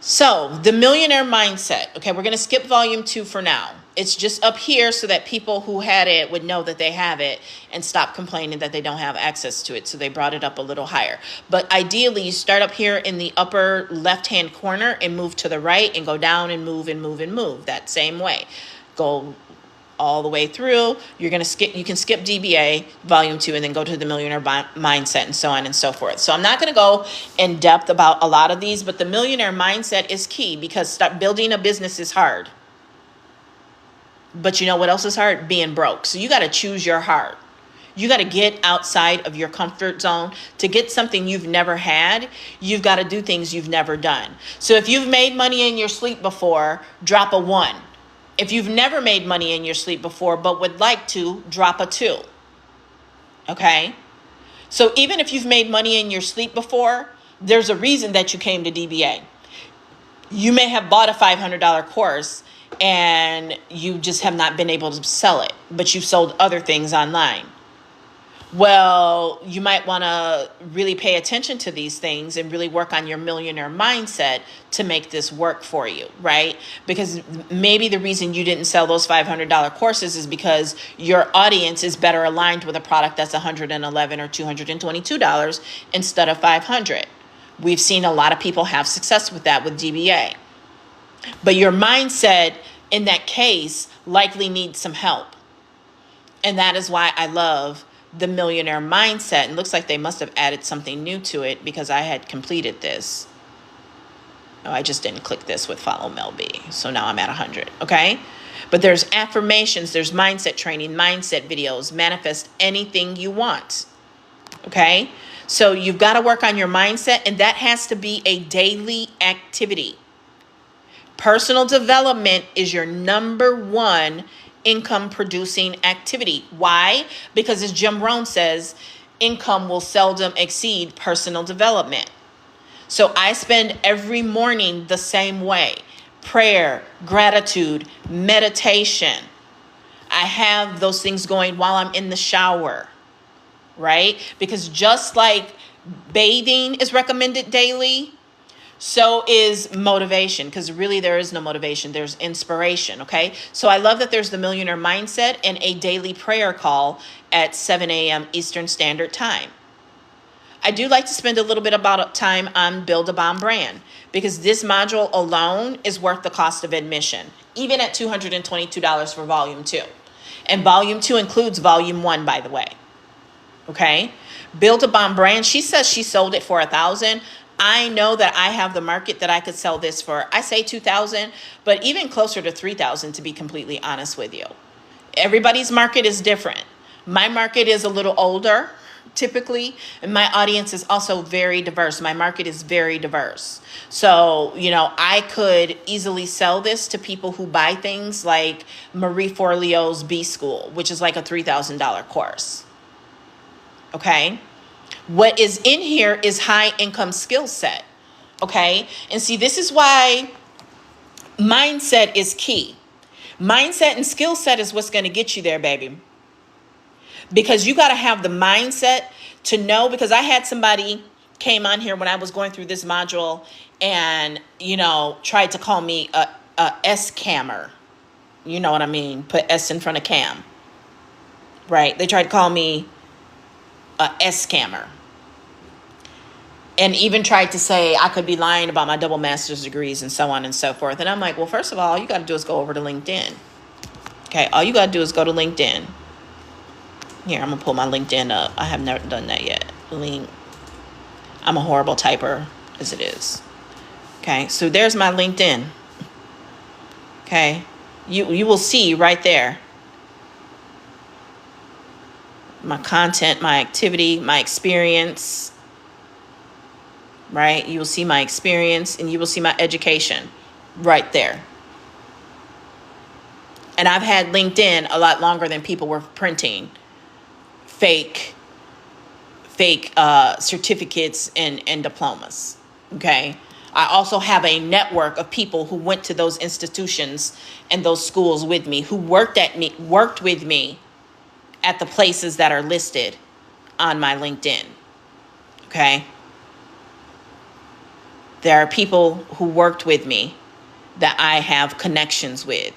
So the millionaire mindset. Okay. We're going to skip volume 2 for now. It's just up here so that people who had it would know that they have it and stop complaining that they don't have access to it. So they brought it up a little higher. But ideally, you start up here in the upper left-hand corner and move to the right and go down and move and move and move that same way. Go all the way through. You can skip DBA volume 2 and then go to the millionaire mindset and so on and so forth. So I'm not going to go in depth about a lot of these, but the millionaire mindset is key, because building a business is hard. But you know what else is hard? Being broke. So you got to choose your heart. You got to get outside of your comfort zone. To get something you've never had, you've got to do things you've never done. So if you've made money in your sleep before, drop a 1. If you've never made money in your sleep before but would like to, drop a 2. Okay? So even if you've made money in your sleep before, there's a reason that you came to DBA. You may have bought a $500 course and you just have not been able to sell it, but you've sold other things online. Well, you might want to really pay attention to these things and really work on your millionaire mindset to make this work for you, right? Because maybe the reason you didn't sell those $500 courses is because your audience is better aligned with a product that's $111 or $222 instead of $500. We've seen a lot of people have success with that with DBA. But your mindset in that case likely needs some help. And that is why I love the millionaire mindset. And looks like they must have added something new to it, because I had completed this. Oh, I just didn't click this with follow Mel B. So now I'm at 100. Okay. But there's affirmations, there's mindset training, mindset videos, manifest anything you want. Okay. So you've got to work on your mindset, and that has to be a daily activity. Personal development is your number 1 income producing activity. Why? Because as Jim Rohn says, income will seldom exceed personal development. So I spend every morning the same way. Prayer, gratitude, meditation. I have those things going while I'm in the shower, right? Because just like bathing is recommended daily, so is motivation, because really there is no motivation. There's inspiration, okay? So I love that there's the Millionaire Mindset and a daily prayer call at 7 a.m. Eastern Standard Time. I do like to spend a little bit of time on Build a Bomb Brand, because this module alone is worth the cost of admission, even at $222 for Volume 2. And Volume 2 includes Volume 1, by the way. Okay? Build a Bomb Brand, she says she sold it for $1,000. I know that I have the market that I could sell this for, I say $2,000, but even closer to $3,000, to be completely honest with you. Everybody's market is different. My market is a little older, typically, and my audience is also very diverse. My market is very diverse. So, I could easily sell this to people who buy things like Marie Forleo's B School, which is like a $3,000 course. Okay? What is in here is high income skill set. Okay? And see, this is why mindset is key. Mindset and skill set is what's going to get you there, baby. Because you got to have the mindset to know, because I had somebody came on here when I was going through this module and, tried to call me a S-cammer. You know what I mean? Put S in front of cam. Right? They tried to call me a S-cammer. And even tried to say I could be lying about my double master's degrees and so on and so forth. And I'm like, well, first of all you got to do is go over to LinkedIn. Okay, all you got to do is go to LinkedIn. Here, I'm going to pull my LinkedIn up. I have never done that yet. I'm a horrible typer as it is. Okay, so there's my LinkedIn. Okay, you will see right there my content, my activity, my experience. Right? You will see my experience and you will see my education right there. And I've had LinkedIn a lot longer than people were printing fake certificates and diplomas. Okay. I also have a network of people who went to those institutions and those schools with me, who worked with me at the places that are listed on my LinkedIn. Okay. There are people who worked with me that I have connections with.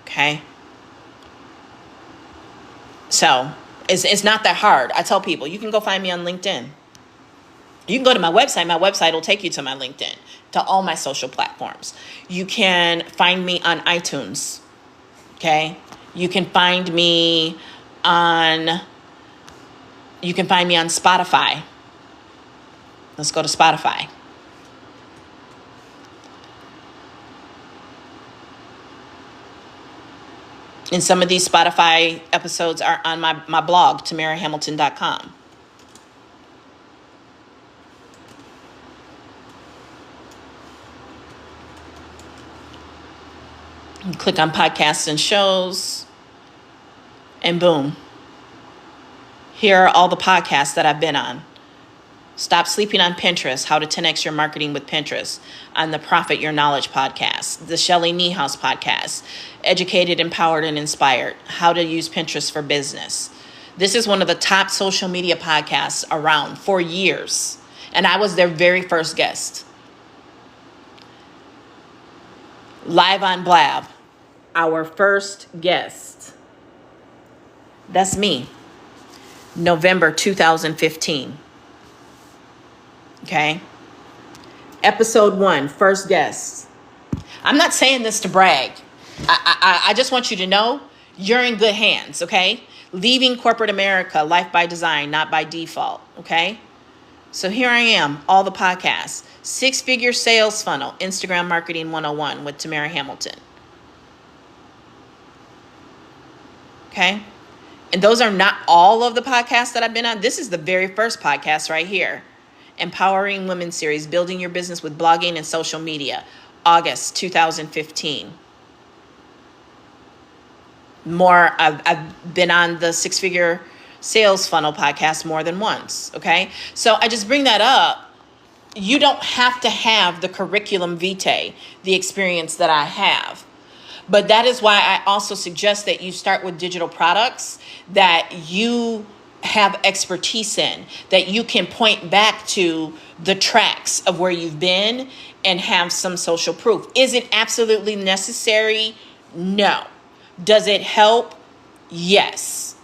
Okay. So it's not that hard. I tell people, you can go find me on LinkedIn. You can go to my website. My website will take you to my LinkedIn, to all my social platforms. You can find me on iTunes. Okay. You can find me on Spotify. Let's go to Spotify. And some of these Spotify episodes are on my blog, TamiraHamilton.com. Click on podcasts and shows, and boom. Here are all the podcasts that I've been on. Stop Sleeping on Pinterest, How to 10X Your Marketing with Pinterest, on the Profit Your Knowledge podcast, the Shelley Niehaus podcast, Educated, Empowered, and Inspired, How to Use Pinterest for Business. This is one of the top social media podcasts around for years, and I was their very first guest. Live on Blab, our first guest. That's me, November 2015. Okay. Episode 1, first guest. I'm not saying this to brag. I just want you to know you're in good hands. Okay. Leaving corporate America, life by design, not by default. Okay. So here I am, all the podcasts. 6-figure sales funnel, Instagram marketing 101 with Tamira Hamilton. Okay. And those are not all of the podcasts that I've been on. This is the very first podcast right here. Empowering Women series, Building Your Business with Blogging and Social Media, August 2015. I've been on the 6-figure sales funnel podcast more than once. Okay. So I just bring that up you don't have to have the curriculum vitae, the experience that I have. But that is why I also suggest that you start with digital products that you have expertise in, that you can point back to the tracks of where you've been and have some social proof. Is it absolutely necessary? No. Does it help? Yes.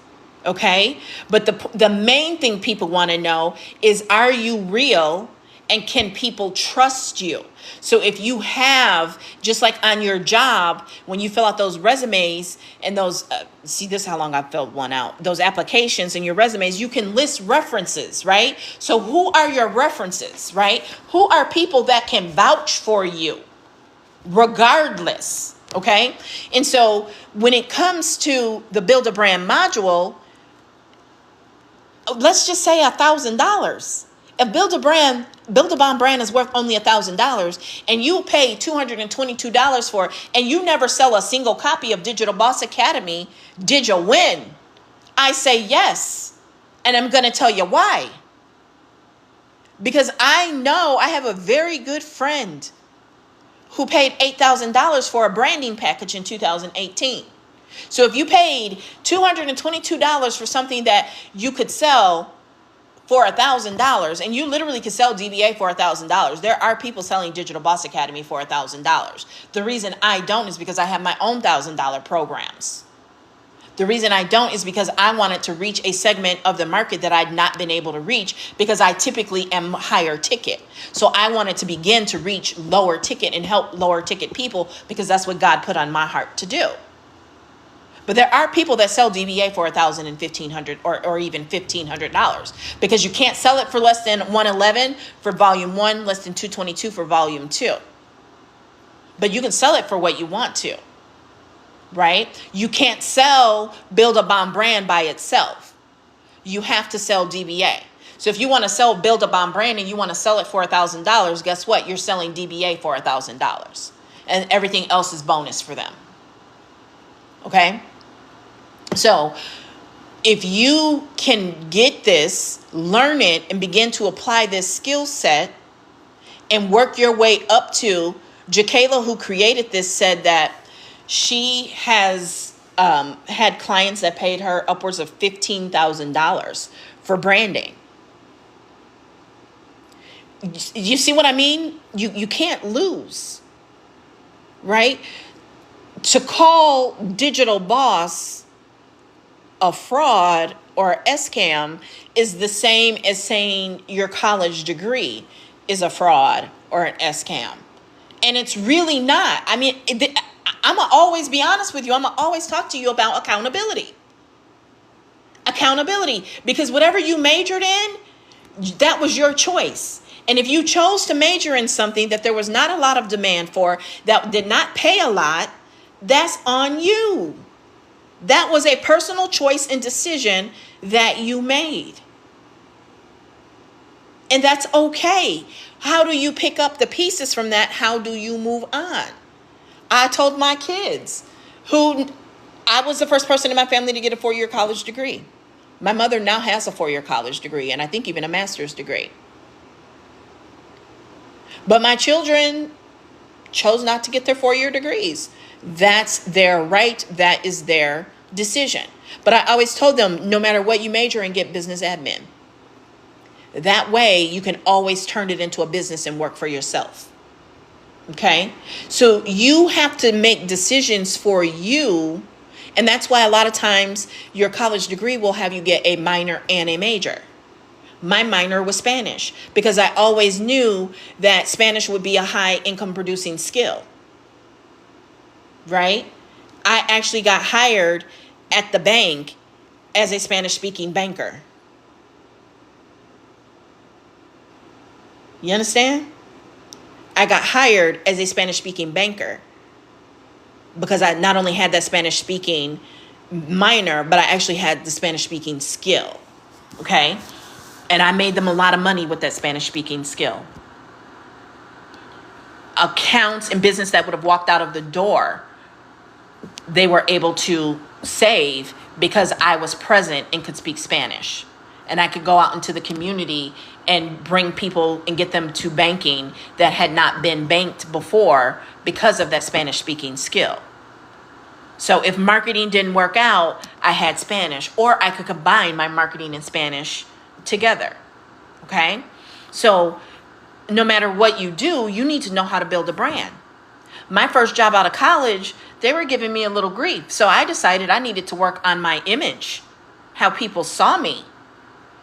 Okay. But the main thing people want to know is, are you real and can people trust you? So if you have, just like on your job, when you fill out those resumes and those, see, this is how long I've filled one out, those applications and your resumes, you can list references, right? So who are your references, right? Who are people that can vouch for you regardless? Okay. And so when it comes to the Build a Brand module, let's just say $1,000. If Build a Bomb brand is worth only $1,000 and you pay $222 for it and you never sell a single copy of Digital Boss Academy, did you win? I say yes. And I'm going to tell you why. Because I know I have a very good friend who paid $8,000 for a branding package in 2018. So if you paid $222 for something that you could sell for $1,000, and you literally could sell DBA for $1,000, there are people selling Digital Boss Academy for $1,000. The reason I don't is because I have my own $1,000 programs. The reason I don't is because I wanted to reach a segment of the market that I'd not been able to reach, because I typically am higher ticket. So I wanted to begin to reach lower ticket and help lower ticket people, because that's what God put on my heart to do. But there are people that sell DBA for $1,000 and $1,500 or even $1,500, because you can't sell it for less than $111 for volume 1, less than $222 for volume 2. But you can sell it for what you want to, right? You can't sell Build a Bomb brand by itself. You have to sell DBA. So if you want to sell Build a Bomb brand and you want to sell it for $1,000, guess what? You're selling DBA for $1,000, and everything else is bonus for them. Okay? So if you can get this, learn it, and begin to apply this skill set and work your way up to, Jakayla, who created this, said that she has had clients that paid her upwards of $15,000 for branding. You see what I mean? You can't lose, right? To call Digital Boss a fraud or a scam is the same as saying your college degree is a fraud or an scam. And it's really not. I mean, I'm going to always be honest with you. I'm going to always talk to you about accountability. Accountability. Because whatever you majored in, that was your choice. And if you chose to major in something that there was not a lot of demand for, that did not pay a lot, that's on you. That was a personal choice and decision that you made. And that's okay. How do you pick up the pieces from that? How do you move on? I told my kids, I was the first person in my family to get a 4-year college degree. My mother now has a 4-year college degree, and I think even a master's degree. But my children chose not to get their 4-year degrees. That's their right. That is their decision. But I always told them, no matter what you major in, get business admin. That way you can always turn it into a business and work for yourself. Okay? So you have to make decisions for you. And that's why a lot of times your college degree will have you get a minor and a major. My minor was Spanish, because I always knew that Spanish would be a high income producing skill. Right? I actually got hired at the bank as a Spanish speaking banker. You understand? I got hired as a Spanish speaking banker because I not only had that Spanish speaking minor, but I actually had the Spanish speaking skill. Okay? And I made them a lot of money with that Spanish speaking skill. Accounts and business that would have walked out of the door, they were able to save because I was present and could speak Spanish. And I could go out into the community and bring people and get them to banking that had not been banked before because of that Spanish speaking skill. So if marketing didn't work out, I had Spanish, or I could combine my marketing and Spanish together. Okay? So no matter what you do, you need to know how to build a brand. My first job out of college, they were giving me a little grief. So I decided I needed to work on my image, how people saw me.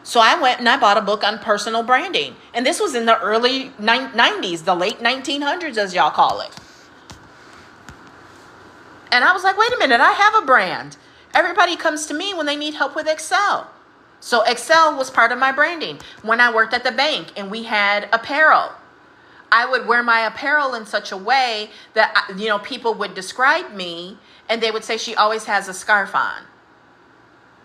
So I went and I bought a book on personal branding. And this was in the early 90s, the late 1900s, as y'all call it. And I was like, wait a minute, I have a brand. Everybody comes to me when they need help with Excel. So Excel was part of my branding. When I worked at the bank and we had apparel, I would wear my apparel in such a way that, people would describe me and they would say she always has a scarf on,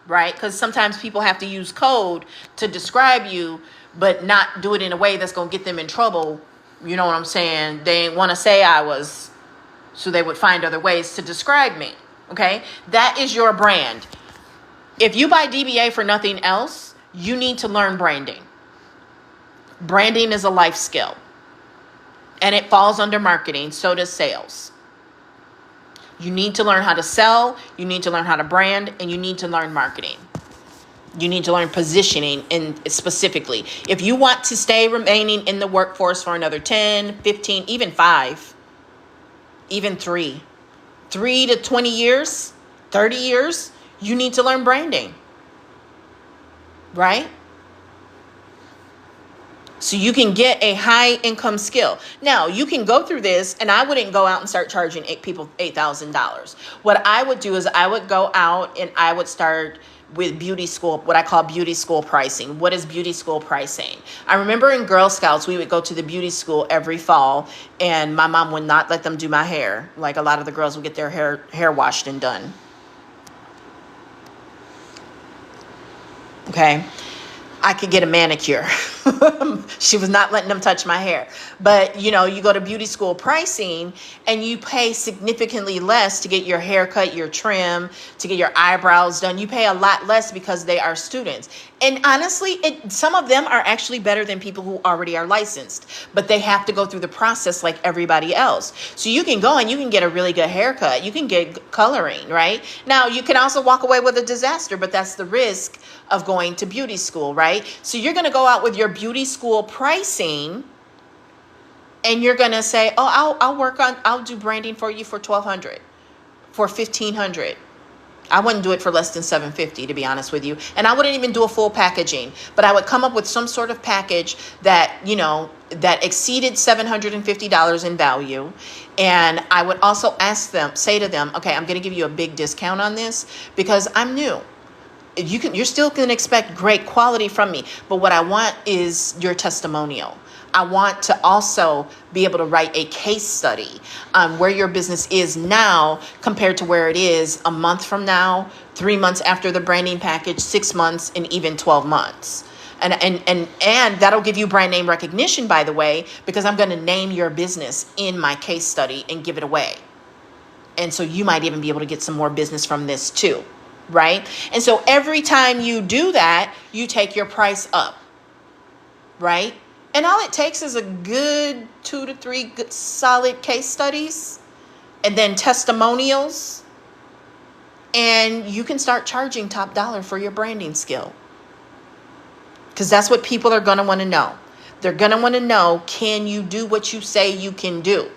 right? Because sometimes people have to use code to describe you, but not do it in a way that's going to get them in trouble. You know what I'm saying? They want to say I was, so they would find other ways to describe me, okay? That is your brand. If you buy DBA for nothing else, you need to learn branding. Branding is a life skill. And it falls under marketing, so does sales. You need to learn how to sell, you need to learn how to brand, and you need to learn marketing. You need to learn positioning specifically. If you want to stay remaining in the workforce for another 10, 15, even 5, even 3 to 20 years, 30 years, you need to learn branding, right? So you can get a high income skill. Now, you can go through this, and I wouldn't go out and start charging people $8,000. What I would do is I would go out and I would start with beauty school, what I call beauty school pricing. What is beauty school pricing? I remember in Girl Scouts, we would go to the beauty school every fall, and my mom would not let them do my hair. Like a lot of the girls would get their hair washed and done. Okay. I could get a manicure. She was not letting them touch my hair. But, you go to beauty school pricing and you pay significantly less to get your hair cut, your trim, to get your eyebrows done. You pay a lot less because they are students. And honestly, some of them are actually better than people who already are licensed, but they have to go through the process like everybody else. So you can go and you can get a really good haircut. You can get coloring, right? Now, you can also walk away with a disaster, but that's the risk of going to beauty school, right? So you're going to go out with your beauty school pricing and you're going to say, oh, I'll do branding for you for $1,200, for $1,500. I wouldn't do it for less than $750, to be honest with you. And I wouldn't even do a full packaging, but I would come up with some sort of package that, that exceeded $750 in value. And I would also say to them, okay, I'm going to give you a big discount on this because I'm new. You're still going to expect great quality from me, but what I want is your testimonial. I want to also be able to write a case study on where your business is now compared to where it is a month from now, 3 months after the branding package, 6 months, and even 12 months. And that'll give you brand name recognition, by the way, because I'm going to name your business in my case study and give it away. And so you might even be able to get some more business from this too. Right? And so every time you do that, you take your price up, right? And all it takes is a good 2 to 3 good solid case studies and then testimonials. And you can start charging top dollar for your branding skill. Because that's what people are going to want to know. They're going to want to know, can you do what you say you can do?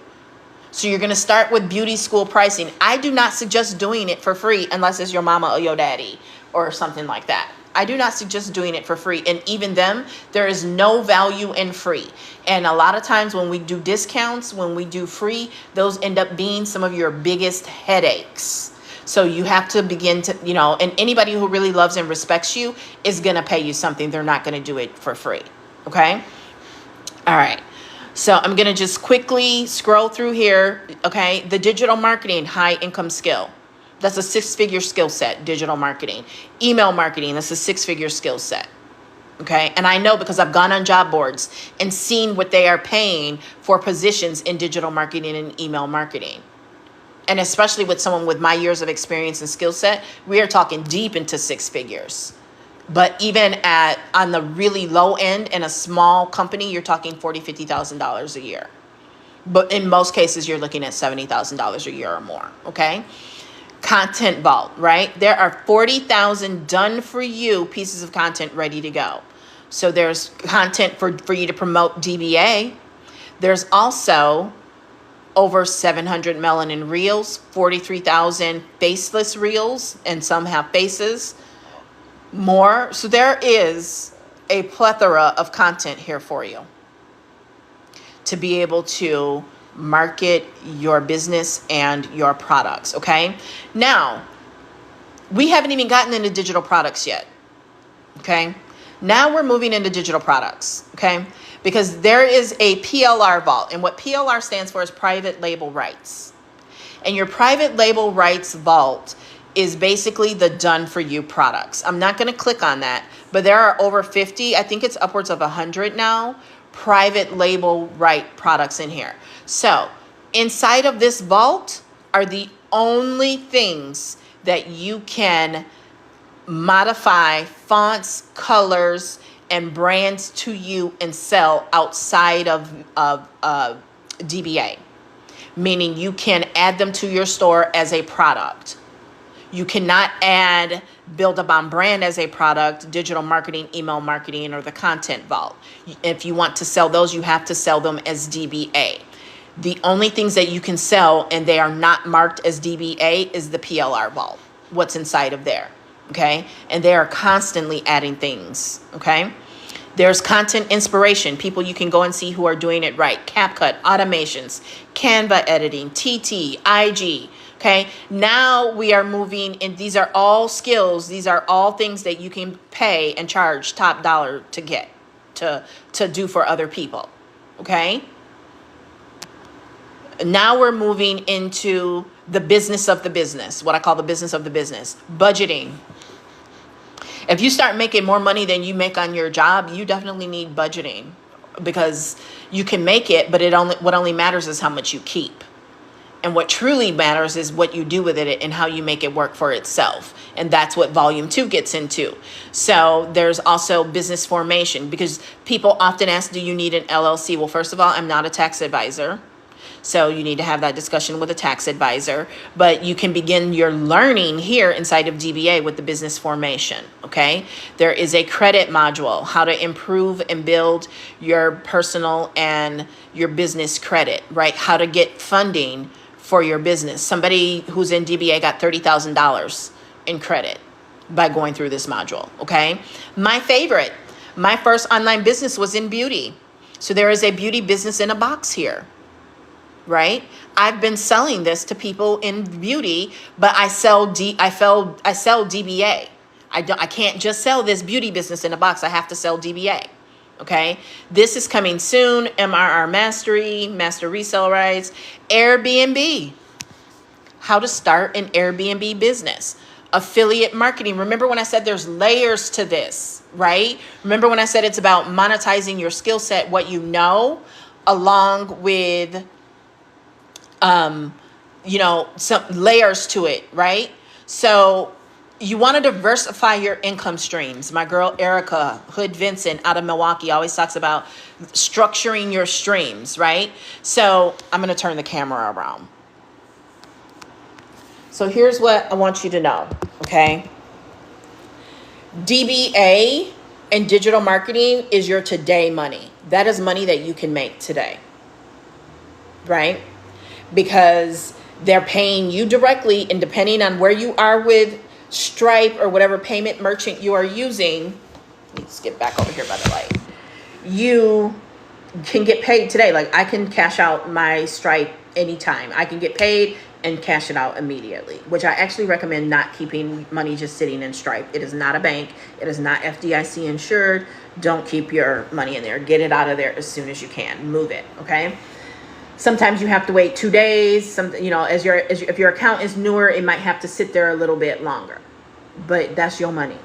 So you're going to start with beauty school pricing. I do not suggest doing it for free unless it's your mama or your daddy or something like that. I do not suggest doing it for free. And even them, there is no value in free. And a lot of times when we do discounts, when we do free, those end up being some of your biggest headaches. So you have to begin to, and anybody who really loves and respects you is going to pay you something. They're not going to do it for free. Okay? All right. So I'm going to just quickly scroll through here. Okay. The digital marketing, high income skill. That's a 6-figure skill set, digital marketing. Email marketing, that's a 6-figure skill set. Okay. And I know because I've gone on job boards and seen what they are paying for positions in digital marketing and email marketing. And especially with someone with my years of experience and skill set, we are talking deep into 6 figures. But even on the really low end in a small company, you're talking $40,000-$50,000 a year. But in most cases, you're looking at $70,000 a year or more. Okay. Content vault, right? There are 40,000 done for you pieces of content ready to go. So there's content for you to promote DBA. There's also over 700 melanin reels, 43,000 faceless reels, and some have faces. More. So there is a plethora of content here for you to be able to market your business and your products. Okay. Now, we haven't even gotten into digital products yet. Okay. Now we're moving into digital products. Okay. Because there is a PLR vault, and what PLR stands for is private label rights. And your private label rights vault is basically the done for you products. I'm not going to click on that, but there are over 50, I think it's upwards of 100 now, private label right products in here. So inside of this vault are the only things that you can modify fonts, colors, and brands to you and sell outside of DBA. Meaning you can add them to your store as a product. You cannot add Build Up on Brand as a product, digital marketing, email marketing, or the content vault. If you want to sell those, you have to sell them as DBA. The only things that you can sell and they are not marked as DBA is the PLR vault, what's inside of there, okay? And they are constantly adding things, okay? There's content inspiration, people you can go and see who are doing it right. CapCut, automations, Canva editing, TT, IG, okay? Now we are moving in, these are all skills, these are all things that you can pay and charge top dollar to get, to do for other people, okay? Now we're moving into the business of the business, what I call the business of the business, budgeting. If you start making more money than you make on your job, you definitely need budgeting, because you can make it, but what only matters is how much you keep. And what truly matters is what you do with it and how you make it work for itself. And that's what volume 2 gets into. So there's also business formation, because people often ask, do you need an LLC? Well, first of all, I'm not a tax advisor. So you need to have that discussion with a tax advisor, but you can begin your learning here inside of DBA with the business formation, okay? There is a credit module, how to improve and build your personal and your business credit, right? How to get funding for your business. Somebody who's in DBA got $30,000 in credit by going through this module, okay? My favorite, my first online business was in beauty. So there is a beauty business in a box here. Right? I've been selling this to people in beauty, but I sell DBA. I can't just sell this beauty business in a box. I have to sell DBA. Okay? This is coming soon. MRR Mastery, Master Resale Rights, Airbnb. How to start an Airbnb business. Affiliate marketing. Remember when I said there's layers to this, right? Remember when I said it's about monetizing your skill set, what you know, along with some layers to it, right? So you want to diversify your income streams. My girl, Erica Hood Vincent out of Milwaukee always talks about structuring your streams, right? So I'm going to turn the camera around. So here's what I want you to know, okay? DBA and digital marketing is your today money. That is money that you can make today, right? Because they're paying you directly, and depending on where you are with Stripe or whatever payment merchant you are using, let's get back over here by the light, you can get paid today. Like I can cash out my Stripe anytime. I can get paid and cash it out immediately, which I actually recommend not keeping money just sitting in Stripe. It is not a bank. It is not FDIC insured. Don't keep your money in there. Get it out of there as soon as you can. Move it, okay? Sometimes you have to wait 2 days. If your account is newer, it might have to sit there a little bit longer. But that's your money,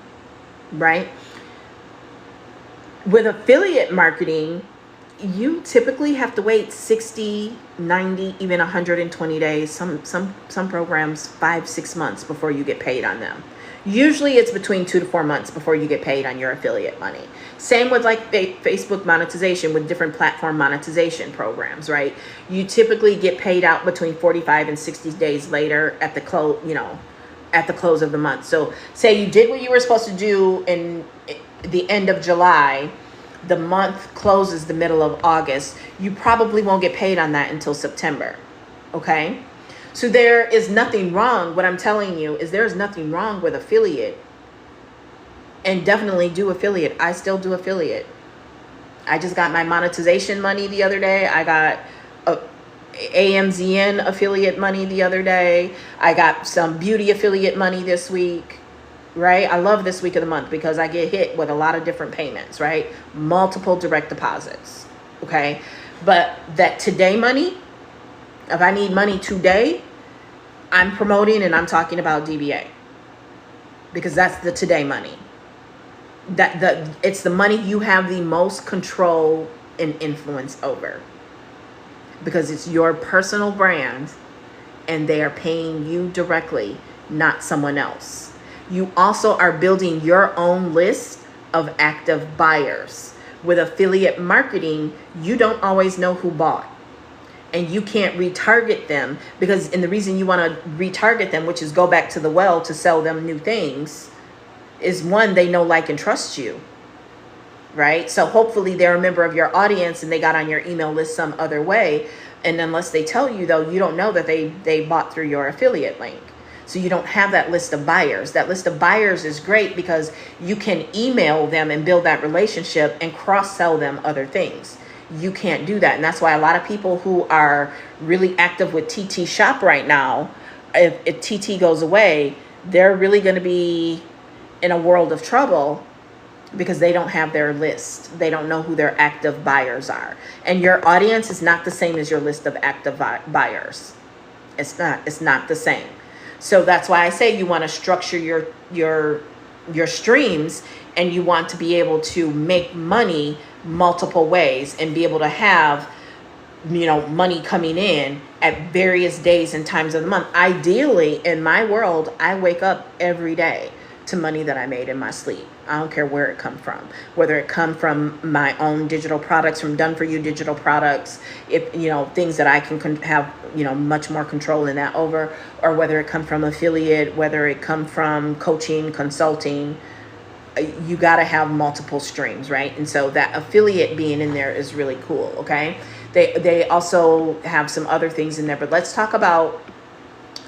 right? With affiliate marketing, you typically have to wait 60, 90, even 120 days. Some programs 5-6 months before you get paid on them. Usually it's between 2 to 4 months before you get paid on your affiliate money. Same with like Facebook monetization, with different platform monetization programs, right? You typically get paid out between 45 and 60 days later at the close, at the close of the month. So say you did what you were supposed to do in the end of July, the month closes the middle of August, you probably won't get paid on that until September. Okay? So there is nothing wrong. What I'm telling you is there's nothing wrong with affiliate. And definitely do affiliate. I still do affiliate. I just got my monetization money the other day. I got a AMZN affiliate money the other day. I got some beauty affiliate money this week, right? I love this week of the month because I get hit with a lot of different payments, right? Multiple direct deposits, okay? But that today money, if I need money today, I'm promoting and I'm talking about DBA because that's the today money. It's the money you have the most control and influence over because it's your personal brand and they are paying you directly, not someone else. You also are building your own list of active buyers. With affiliate marketing, you don't always know who bought. And you can't retarget them and the reason you want to retarget them, which is go back to the well to sell them new things, is one, they know, like, and trust you, right? So hopefully they're a member of your audience and they got on your email list some other way. And unless they tell you, though, you don't know that they bought through your affiliate link. So you don't have that list of buyers. That list of buyers is great because you can email them and build that relationship and cross-sell them other things. You can't do that. And that's why a lot of people who are really active with TT Shop right now, if TT goes away, they're really going to be in a world of trouble because they don't have their list. They don't know who their active buyers are. And your audience is not the same as your list of active buyers. It's not the same. So that's why I say you want to structure your streams, and you want to be able to make money multiple ways and be able to have, money coming in at various days and times of the month. Ideally, in my world, I wake up every day to money that I made in my sleep. I don't care where it come from, whether it come from my own digital products, from Done For You digital products, if things that I can have much more control in that over, or whether it come from affiliate, whether it come from coaching, consulting. You got to have multiple streams, right? And so that affiliate being in there is really cool. Okay, they also have some other things in there, but let's talk about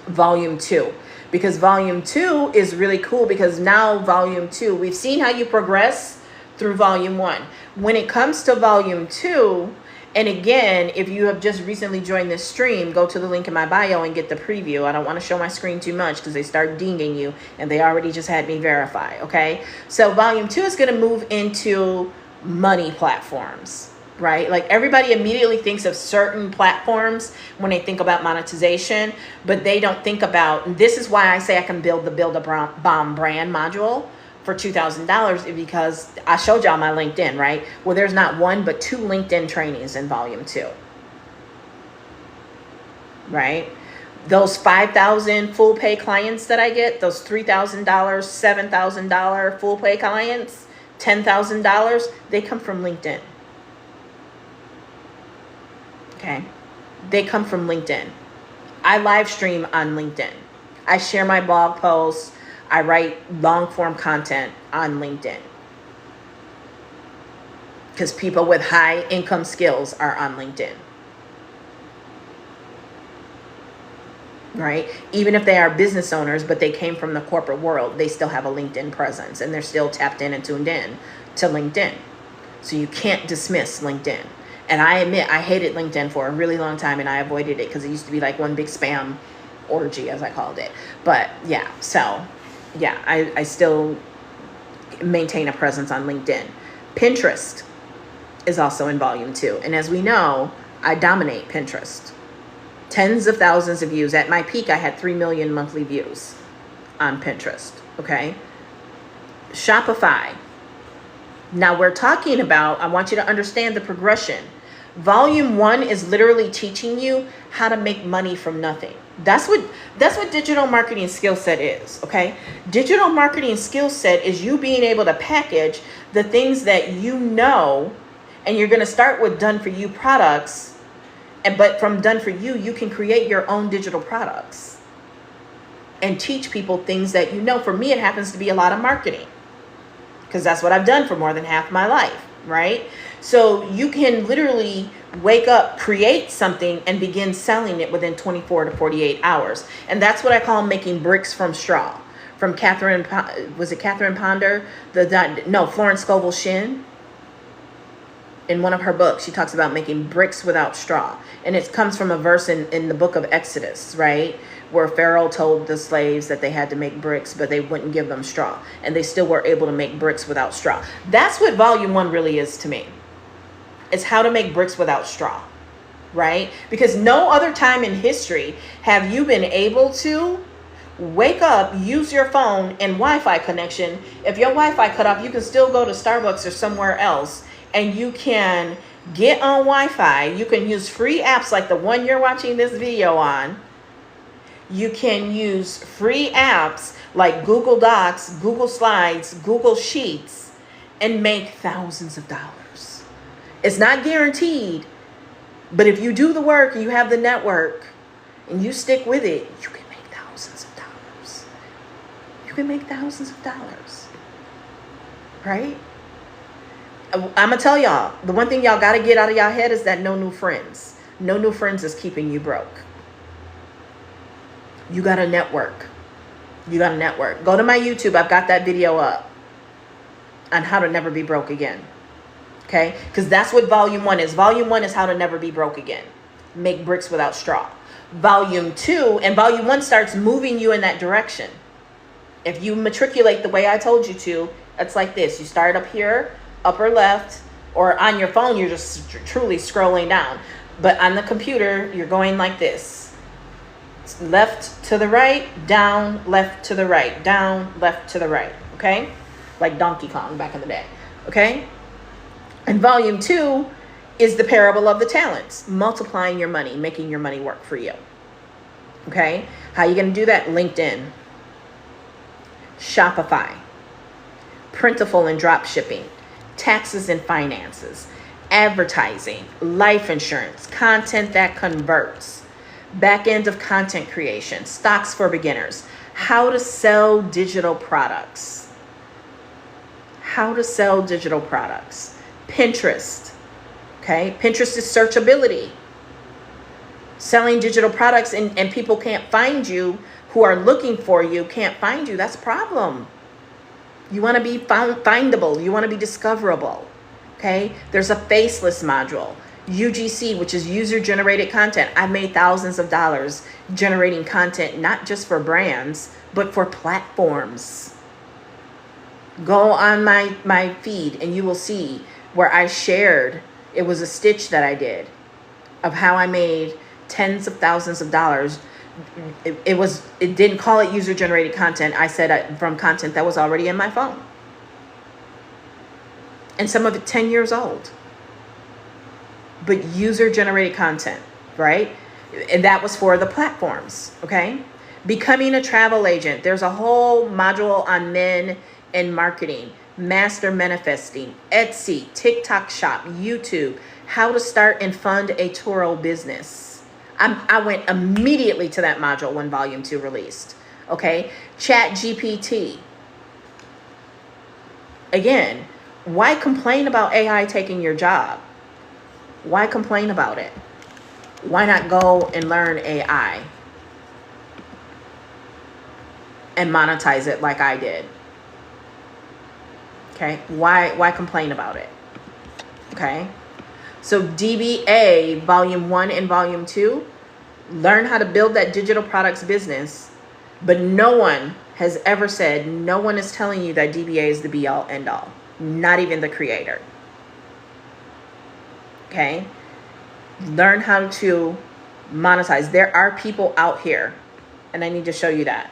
volume 2. Because volume 2 is really cool, because now volume 2, we've seen how you progress through volume 1. When it comes to volume 2, and again, if you have just recently joined this stream, go to the link in my bio and get the preview. I don't want to show my screen too much because they start dinging you and they already just had me verify, okay? So volume 2 is going to move into money platforms, right? Like, everybody immediately thinks of certain platforms when they think about monetization, but they don't think about, this is why I say I can build the Build a Bomb brand module for $2,000, because I showed y'all my LinkedIn, right? Well, there's not one, but 2 LinkedIn trainings in volume 2, right? Those 5,000 full pay clients that I get, those $3,000, $7,000 full pay clients, $10,000, they come from LinkedIn. Okay. They come from LinkedIn. I live stream on LinkedIn. I share my blog posts. I write long form content on LinkedIn. Because people with high income skills are on LinkedIn. Right? Even if they are business owners, but they came from the corporate world, they still have a LinkedIn presence and they're still tapped in and tuned in to LinkedIn. So you can't dismiss LinkedIn. And I admit, I hated LinkedIn for a really long time, and I avoided it because it used to be like one big spam orgy, as I called it. But yeah, so yeah, I still maintain a presence on LinkedIn. Pinterest is also in volume 2. And as we know, I dominate Pinterest. Tens of thousands of views. At my peak, I had 3 million monthly views on Pinterest. Okay. Shopify. Now we're talking about, I want you to understand the progression. Volume 1 is literally teaching you how to make money from nothing. That's what digital marketing skill set is, okay? Digital marketing skill set is you being able to package the things that you know, and you're going to start with done for you products, but from done for you, you can create your own digital products and teach people things that you know. For me, it happens to be a lot of marketing, because that's what I've done for more than half my life, right? So you can literally wake up, create something, and begin selling it within 24 to 48 hours. And that's what I call making bricks from straw. From Catherine, was it Catherine Ponder? Florence Scovel Shinn. In one of her books, she talks about making bricks without straw. And it comes from a verse in the book of Exodus, right? Where Pharaoh told the slaves that they had to make bricks, but they wouldn't give them straw. And they still were able to make bricks without straw. That's what volume 1 really is to me. It's how to make bricks without straw, right? Because no other time in history have you been able to wake up, use your phone and Wi-Fi connection. If your Wi-Fi cut off, you can still go to Starbucks or somewhere else, and you can get on Wi-Fi. You can use free apps like the one you're watching this video on. You can use free apps like Google Docs, Google Slides, Google Sheets, and make thousands of dollars. It's not guaranteed, but if you do the work and you have the network and you stick with it, you can make thousands of dollars. You can make thousands of dollars, right? I'm gonna tell y'all, the one thing y'all gotta get out of y'all head is that no new friends. No new friends is keeping you broke. You got to network. You got to network. Go to my YouTube. I've got that video up on how to never be broke again. Okay? Because that's what volume 1 is. Volume 1 is how to never be broke again. Make bricks without straw. Volume 2, and volume 1 starts moving you in that direction. If you matriculate the way I told you to, it's like this. You start up here, upper left, or on your phone, you're just truly scrolling down. But on the computer, you're going like this. Left to the right, down, left to the right, down, left to the right. Okay? Like Donkey Kong back in the day. Okay? And volume 2 is the parable of the talents. Multiplying your money, making your money work for you. Okay? How are you going to do that? LinkedIn. Shopify. Printful and drop shipping. Taxes and finances. Advertising. Life insurance. Content that converts. Back end of content creation, stocks for beginners, how to sell digital products, Pinterest, okay? Pinterest is searchability, selling digital products, and people can't find you, who are looking for you, can't find you. That's a problem. You want to be findable. You want to be discoverable, okay? There's a faceless module. UGC, which is user-generated content. I've made thousands of dollars generating content, not just for brands, but for platforms. Go on my feed and you will see where I shared, it was a stitch that I did of how I made tens of thousands of dollars. It didn't call it user-generated content. I said from content that was already in my phone. And some of it 10 years old. But user-generated content, right? And that was for the platforms, okay? Becoming a travel agent. There's a whole module on men and marketing, master manifesting, Etsy, TikTok shop, YouTube, how to start and fund a Turo business. I went immediately to that module when volume 2 released, okay? Chat GPT. Again, why complain about AI taking your job? Why complain about it? Why not go and learn AI and monetize it like I did? Okay, why complain about it? Okay, so DBA volume 1 and volume 2, learn how to build that digital products business, but no one has ever said, no one is telling you that DBA is the be all end all, not even the creator. Okay, learn how to monetize. There are people out here, and I need to show you that.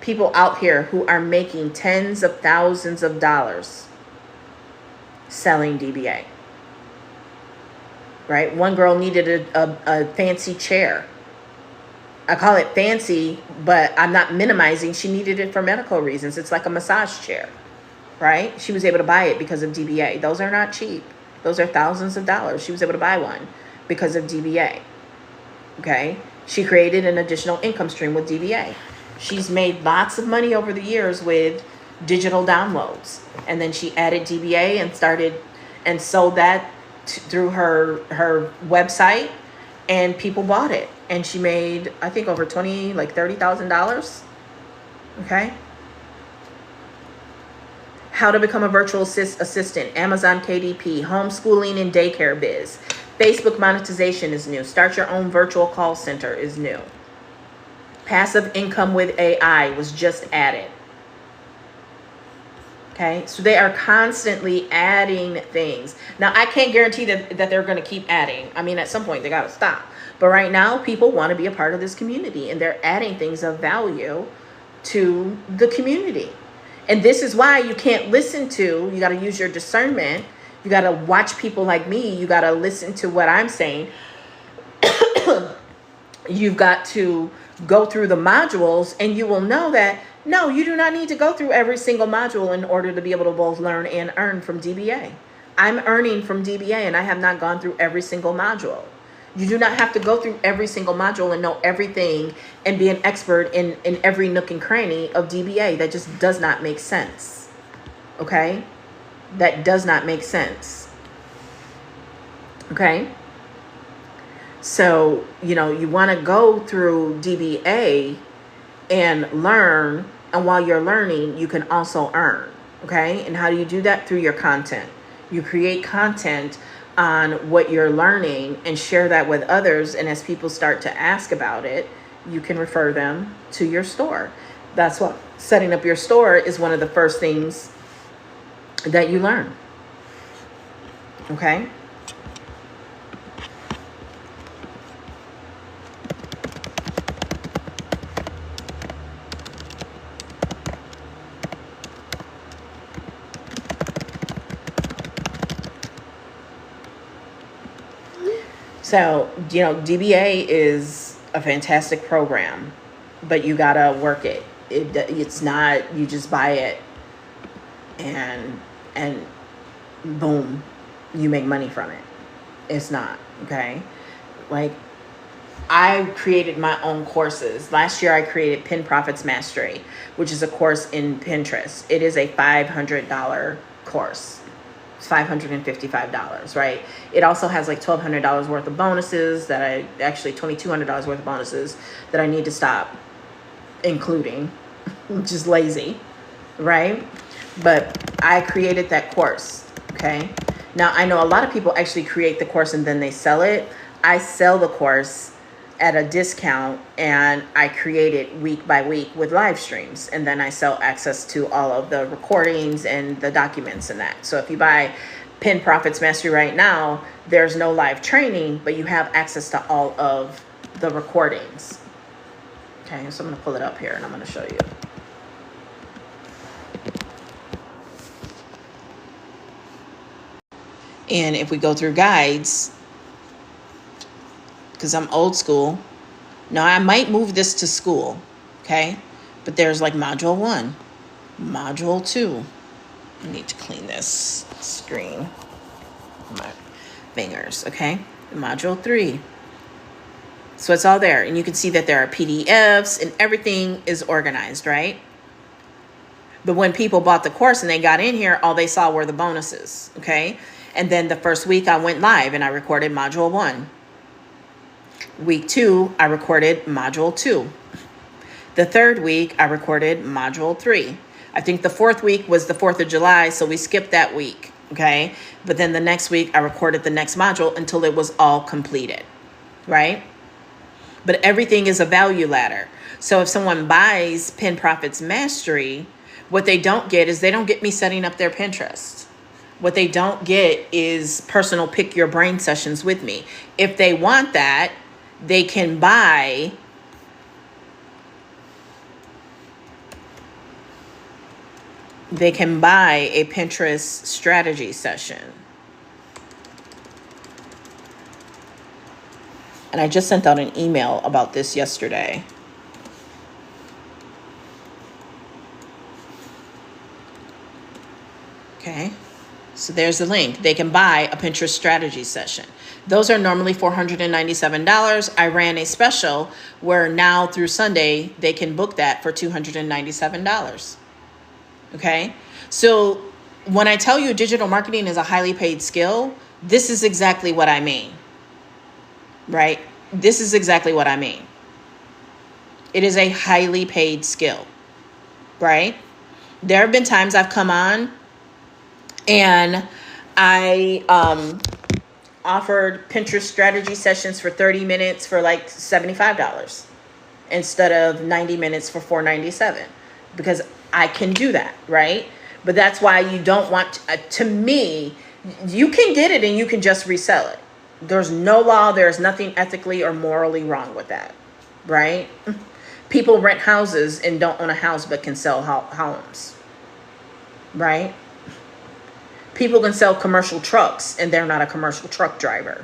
People out here who are making tens of thousands of dollars selling DBA. right? One girl needed a fancy chair. I call it fancy, but I'm not minimizing. She needed it for medical reasons. It's like a massage chair, right? She was able to buy it because of DBA. Those are not cheap. Those are thousands of dollars. She was able to buy one because of DBA. Okay? She created an additional income stream with DBA. She's made lots of money over the years with digital downloads. And then she added DBA and started and sold that through her website, and people bought it. And she made, I think, over $30,000. Okay? How to become a virtual assistant, Amazon KDP, homeschooling and daycare biz. Facebook monetization is new. Start your own virtual call center is new. Passive income with AI was just added. Okay, so they are constantly adding things. Now, I can't guarantee that they're going to keep adding. I mean, at some point, they got to stop. But right now, people want to be a part of this community, and they're adding things of value to the community. And this is why you can't listen to, you got to use your discernment. You got to watch people like me. You got to listen to what I'm saying. You've got to go through the modules, and you will know that, no, you do not need to go through every single module in order to be able to both learn and earn from DBA. I'm earning from DBA, and I have not gone through every single module. You do not have to go through every single module and know everything and be an expert in every nook and cranny of DBA. That just does not make sense. Okay? That does not make sense. Okay? So, you want to go through DBA and learn, and while you're learning, you can also earn. Okay? And how do you do that? Through your content. You create content on what you're learning and share that with others, and as people start to ask about it, you can refer them to your store. That's what setting up your store is, one of the first things that you learn. Okay? So, DBA is a fantastic program, but you gotta work it. It's not, you just buy it and boom, you make money from it. It's not, okay? Like, I created my own courses. Last year I created Pin Profits Mastery, which is a course in Pinterest. It is a $500 course. It's $555, right? It also has like $1,200 worth of bonuses $2,200 worth of bonuses that I need to stop including, which is lazy, right? But I created that course, okay? Now, I know a lot of people actually create the course and then they sell it. I sell the course at a discount, and I create it week by week with live streams, and then I sell access to all of the recordings and the documents and that. So if you buy Pin Profits Mastery right now, there's no live training, but you have access to all of the recordings. Okay, so I'm going to pull it up here and I'm going to show you. And if we go through guides, because I'm old school. Now, I might move this to school, okay? But there's like module 1, module 2. I need to clean this screen. My fingers, okay? Module 3. So it's all there. And you can see that there are PDFs and everything is organized, right? But when people bought the course and they got in here, all they saw were the bonuses, okay? And then the first week I went live and I recorded module 1. Week 2, I recorded module 2. The third week, I recorded module 3. I think the fourth week was the 4th of July, so we skipped that week, okay? But then the next week, I recorded the next module until it was all completed, right? But everything is a value ladder. So if someone buys Pin Profits Mastery, what they don't get is they don't get me setting up their Pinterest. What they don't get is personal pick your brain sessions with me. If they want that, they can buy a Pinterest strategy session. And I just sent out an email about this yesterday. Okay, so there's the link. They can buy a Pinterest strategy session. Those are normally $497. I ran a special where now through Sunday, they can book that for $297. Okay, so when I tell you digital marketing is a highly paid skill, this is exactly what I mean, right? This is exactly what I mean. It is a highly paid skill, right? There have been times I've come on and I offered Pinterest strategy sessions for 30 minutes for like $75 instead of 90 minutes for $497, because I can do that, right? But that's why you don't want to me, you can get it and you can just resell it. There's no law, there's nothing ethically or morally wrong with that, right? People rent houses and don't own a house but can sell homes, right? People can sell commercial trucks and they're not a commercial truck driver.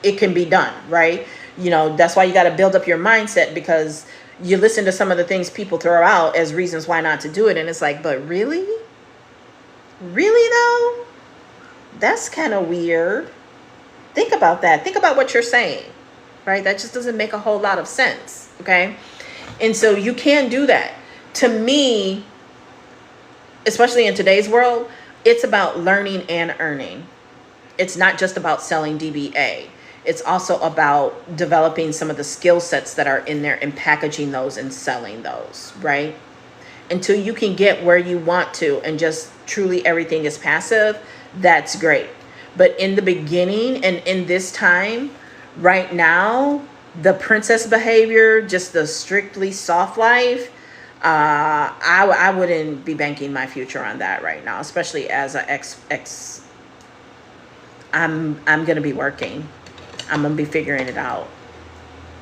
It can be done, right? You know, that's why you got to build up your mindset, because you listen to some of the things people throw out as reasons why not to do it. And it's like, but really? Really though? That's kind of weird. Think about that. Think about what you're saying, right? That just doesn't make a whole lot of sense, okay? And so you can do that. To me, especially in today's world, it's about learning and earning. It's not just about selling DBA. It's also about developing some of the skill sets that are in there and packaging those and selling those, right? Until you can get where you want to and just truly everything is passive, that's great. But in the beginning and in this time, right now, the princess behavior, just the strictly soft life, I wouldn't be banking my future on that right now, especially as a ex. I'm going to be working. I'm going to be figuring it out.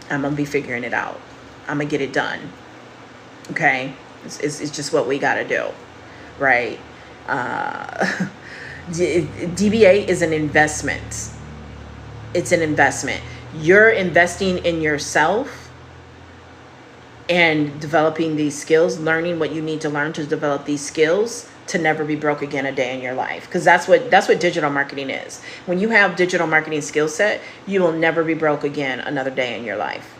I'm going to get it done. Okay. It's just what we got to do. Right. DBA is an investment. It's an investment. You're investing in yourself and developing these skills, learning what you need to learn to develop these skills to never be broke again a day in your life. Because that's what digital marketing is. When you have digital marketing skill set, you will never be broke again another day in your life.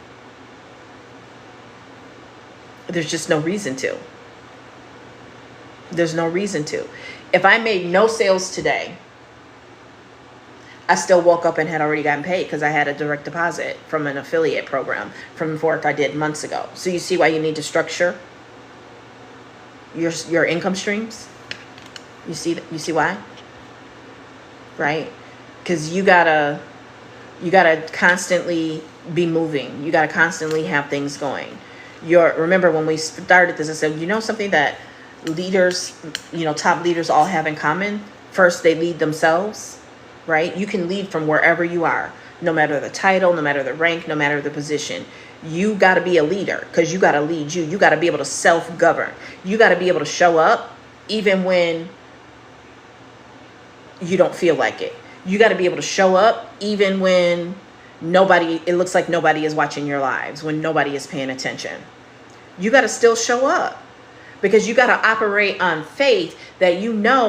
There's just no reason to. There's no reason to. If I made no sales today, I still woke up and had already gotten paid because I had a direct deposit from an affiliate program from work I did months ago. So you see why you need to structure your income streams? You see why? Right? Because you gotta constantly be moving. You gotta constantly have things going. Remember when we started this, I said, something that leaders, top leaders all have in common? First, they lead themselves. Right? You can lead from wherever you are, no matter the title, no matter the rank, no matter the position. You got to be a leader because you got to lead you. You got to be able to self-govern. You got to be able to show up even when you don't feel like it. You got to be able to show up even when it looks like nobody is watching your lives, when nobody is paying attention. You got to still show up because you got to operate on faith that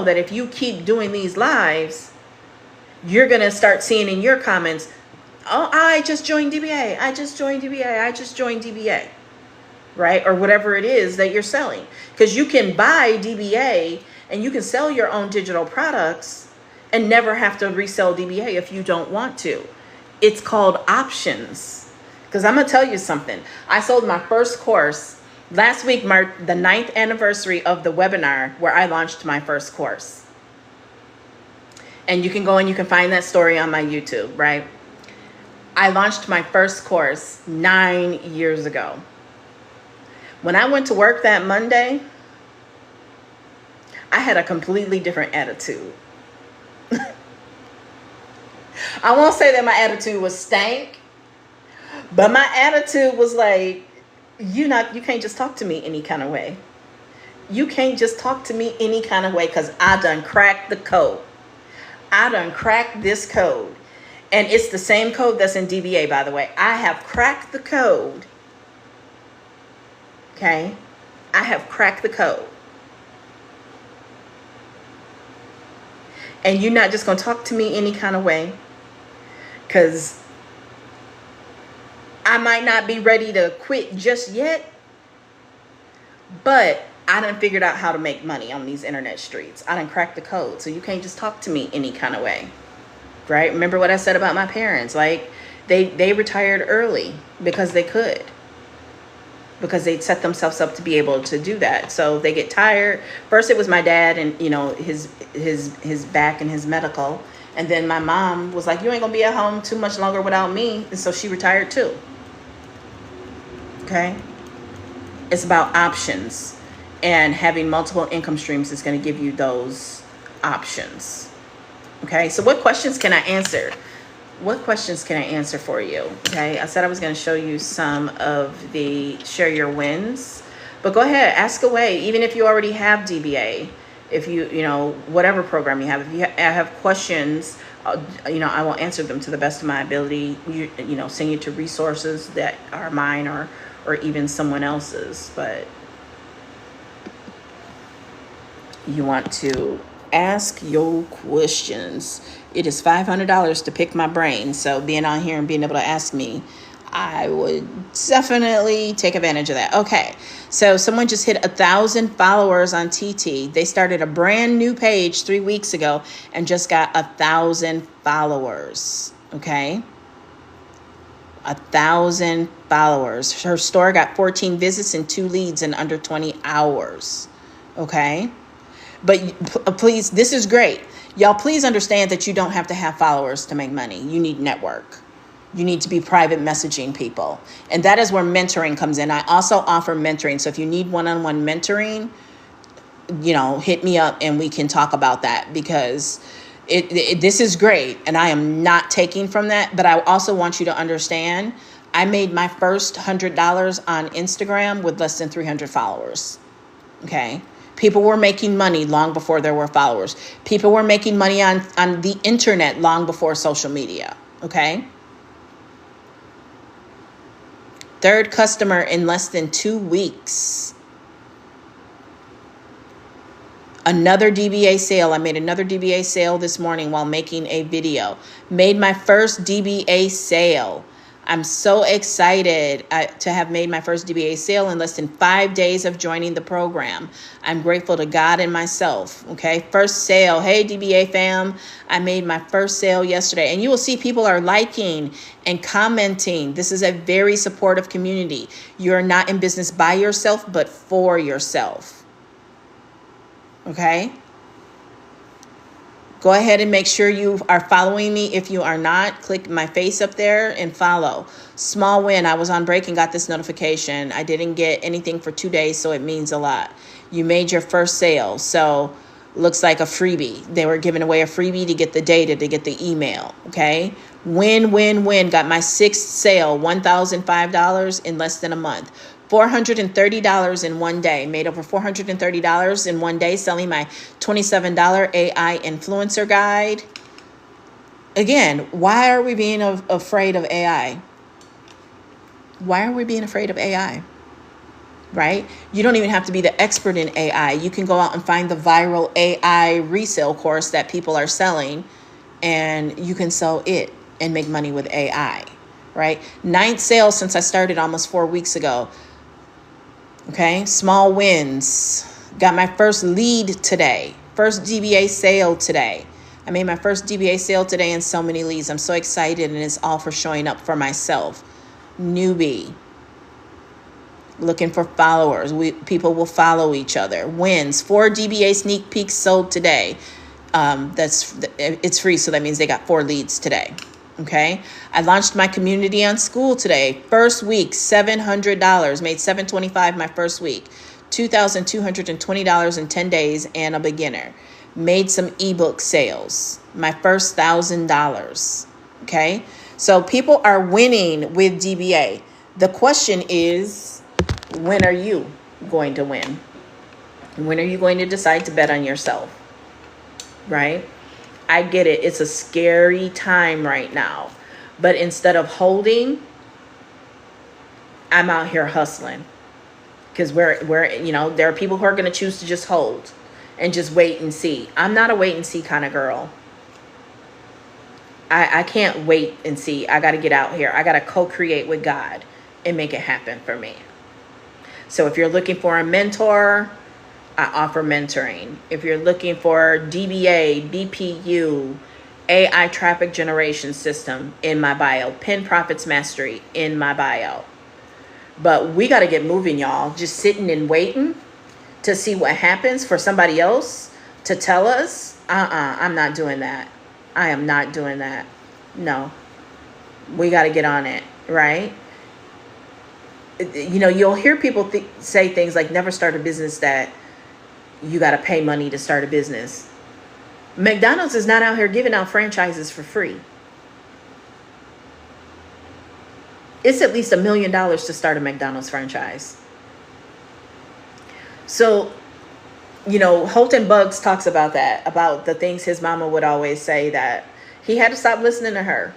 that if you keep doing these lives, you're going to start seeing in your comments, oh, I just joined DBA. I just joined DBA. Right? Or whatever it is that you're selling. Because you can buy DBA and you can sell your own digital products and never have to resell DBA if you don't want to. It's called options. Because I'm going to tell you something. I sold my first course. Last week marked the 9th anniversary of the webinar where I launched my first course. And you can go and you can find that story on my YouTube, right? I launched my first course 9 years ago. When I went to work that Monday, I had a completely different attitude. I won't say that my attitude was stank, but my attitude was like, you can't just talk to me any kind of way. You can't just talk to me any kind of way because I done cracked the code. I done cracked this code. And it's the same code that's in DBA, by the way. I have cracked the code. Okay? I have cracked the code. And you're not just going to talk to me any kind of way. Because I might not be ready to quit just yet. But I done figured out how to make money on these internet streets. I done cracked the code. So you can't just talk to me any kind of way. Right? Remember what I said about my parents. Like, they retired early because they could. Because they set themselves up to be able to do that. So they get tired. First it was my dad and, you know, his back and his medical. And then my mom was like, you ain't gonna be at home too much longer without me. And so she retired too. Okay? It's about options. And having multiple income streams is gonna give you those options. Okay? So what questions can I answer? What questions can I answer for you? Okay, I said I was going to show you some of the share your wins, but go ahead, ask away. Even if you already have DBA, if you know, whatever program you have, if you have questions, you know, I will answer them to the best of my ability. You know, send you to resources that are mine or even someone else's, but you want to ask your questions. It is $500 to pick my brain. So being on here and being able to ask me, I would definitely take advantage of that. Okay. So someone just hit 1,000 followers on TT. They started a brand new page 3 weeks ago and just got 1,000 followers. Okay. 1,000 followers. Her store got 14 visits and 2 leads in under 20 hours. Okay. But please, this is great. Y'all, please understand that you don't have to have followers to make money. You need network. You need to be private messaging people. And that is where mentoring comes in. I also offer mentoring. So if you need one-on-one mentoring, you know, hit me up and we can talk about that, because this is great. And I am not taking from that. But I also want you to understand, I made my first $100 on Instagram with less than 300 followers. Okay. People were making money long before there were followers. People were making money on the internet long before social media. Okay. Third customer in less than 2 weeks. Another DBA sale. I made another DBA sale this morning while making a video. Made my first DBA sale. I'm so excited to have made my first DBA sale in less than 5 days of joining the program. I'm grateful to God and myself. Okay. First sale. Hey, DBA fam. I made my first sale yesterday, and you will see people are liking and commenting. This is a very supportive community. You're not in business by yourself, but for yourself. Okay. Go ahead and make sure you are following me. If you are not, click my face up there and follow. Small win. I was on break and got this notification. I didn't get anything for 2 days, so it means a lot. You made your first sale. So looks like a freebie. They were giving away a freebie to get the data, to get the email. Okay. Win, win, win. Got my 6th sale, $1,005 in less than a month. $430 in 1 day. Made over $430 in 1 day selling my $27 AI influencer guide. Again, why are we being afraid of AI? Why are we being afraid of AI? Right? You don't even have to be the expert in AI. You can go out and find the viral AI resale course that people are selling, and you can sell it and make money with AI. Right? 9th sale since I started almost 4 weeks ago. Okay, small wins. Got my first lead today. First DBA sale today. I made my first DBA sale today and so many leads. I'm so excited, and it's all for showing up for myself. Newbie. Looking for followers. People will follow each other. Wins. 4 DBA sneak peeks sold today. It's free, so that means they got 4 leads today. Okay. I launched my community on school today. First week, $700. Made $725 my first week. $2,220 in 10 days and a beginner. Made some ebook sales. My first $1,000. Okay. So people are winning with DBA. The question is, when are you going to win? When are you going to decide to bet on yourself? Right? I get it. It's a scary time right now. But instead of holding, I'm out here hustling. Because there are people who are going to choose to just hold and just wait and see. I'm not a wait and see kind of girl. I can't wait and see. I got to get out here. I got to co-create with God and make it happen for me. So if you're looking for a mentor, I offer mentoring. If you're looking for DBA, BPU, AI traffic generation system, in my bio. Pin Profits Mastery, in my bio. But we got to get moving, y'all. Just sitting and waiting to see what happens for somebody else to tell us, I'm not doing that. I am not doing that. No. We got to get on it, right? You'll hear people say things like, never start a business that you got to pay money to start a business. McDonald's is not out here giving out franchises for free. It's at least $1 million to start a McDonald's franchise. So, Holton Buggs talks about that, about the things his mama would always say, that he had to stop listening to her.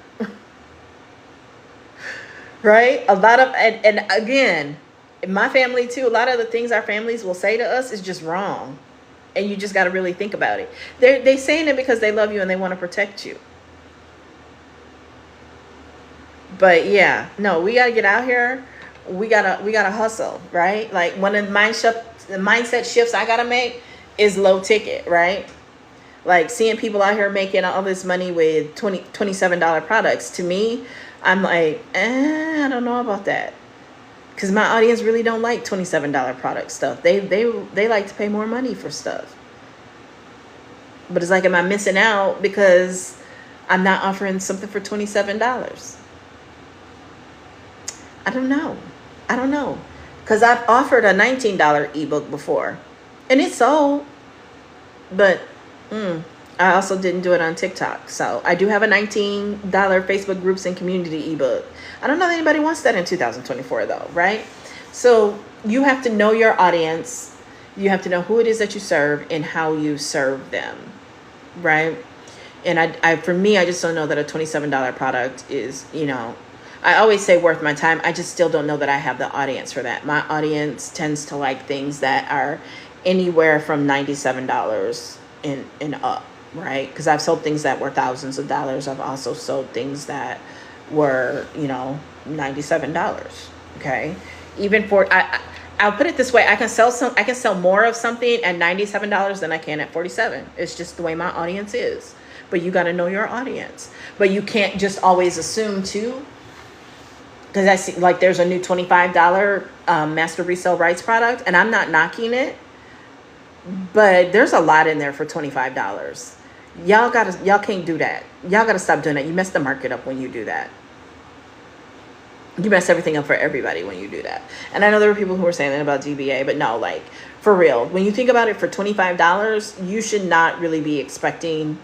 Right? A lot of, and again, in my family too, a lot of the things our families will say to us is just wrong. And you just got to really think about it. They're saying it because they love you and they want to protect you. But yeah, no, we got to get out here. We gotta hustle, right? Like, one of the mindset shifts I got to make is low ticket, right? Like, seeing people out here making all this money with $27 products. To me, I'm like, I don't know about that. Because my audience really don't like $27 product stuff. They like to pay more money for stuff. But it's like, am I missing out because I'm not offering something for $27? I don't know. Because I've offered a $19 ebook before. And it sold. But I also didn't do it on TikTok. So I do have a $19 Facebook groups and community ebook. I don't know that anybody wants that in 2024 though, right? So you have to know your audience. You have to know who it is that you serve and how you serve them, right? And I for me, I just don't know that a $27 product is, I always say worth my time. I just still don't know that I have the audience for that. My audience tends to like things that are anywhere from $97 and up, right? Because I've sold things that were thousands of dollars. I've also sold things that were, $97. Okay. Even for, I'll put it this way. I can sell more of something at $97 than I can at $47. It's just the way my audience is. But you got to know your audience. But you can't just always assume too. Because I see, like, there's a new $25 master resale rights product, and I'm not knocking it, but there's a lot in there for $25. Y'all can't do that. Y'all gotta stop doing that. You mess the market up when you do that. You mess everything up for everybody when you do that. And I know there were people who were saying that about DBA, but no, like, for real, when you think about it, for $25, you should not really be expecting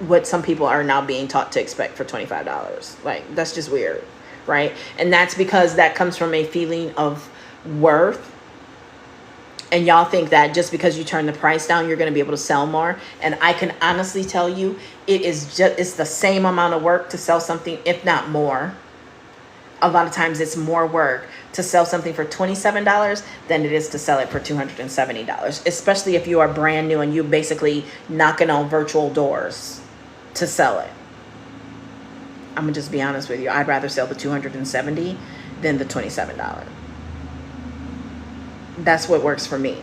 what some people are now being taught to expect for $25. Like, that's just weird, right? And that's because that comes from a feeling of worth. And y'all think that just because you turn the price down, you're going to be able to sell more. And I can honestly tell you, it's the same amount of work to sell something, if not more. A lot of times it's more work to sell something for $27 than it is to sell it for $270, especially if you are brand new and you're basically knocking on virtual doors to sell it. I'm gonna just be honest with you. I'd rather sell the $270 than the $27. That's what works for me.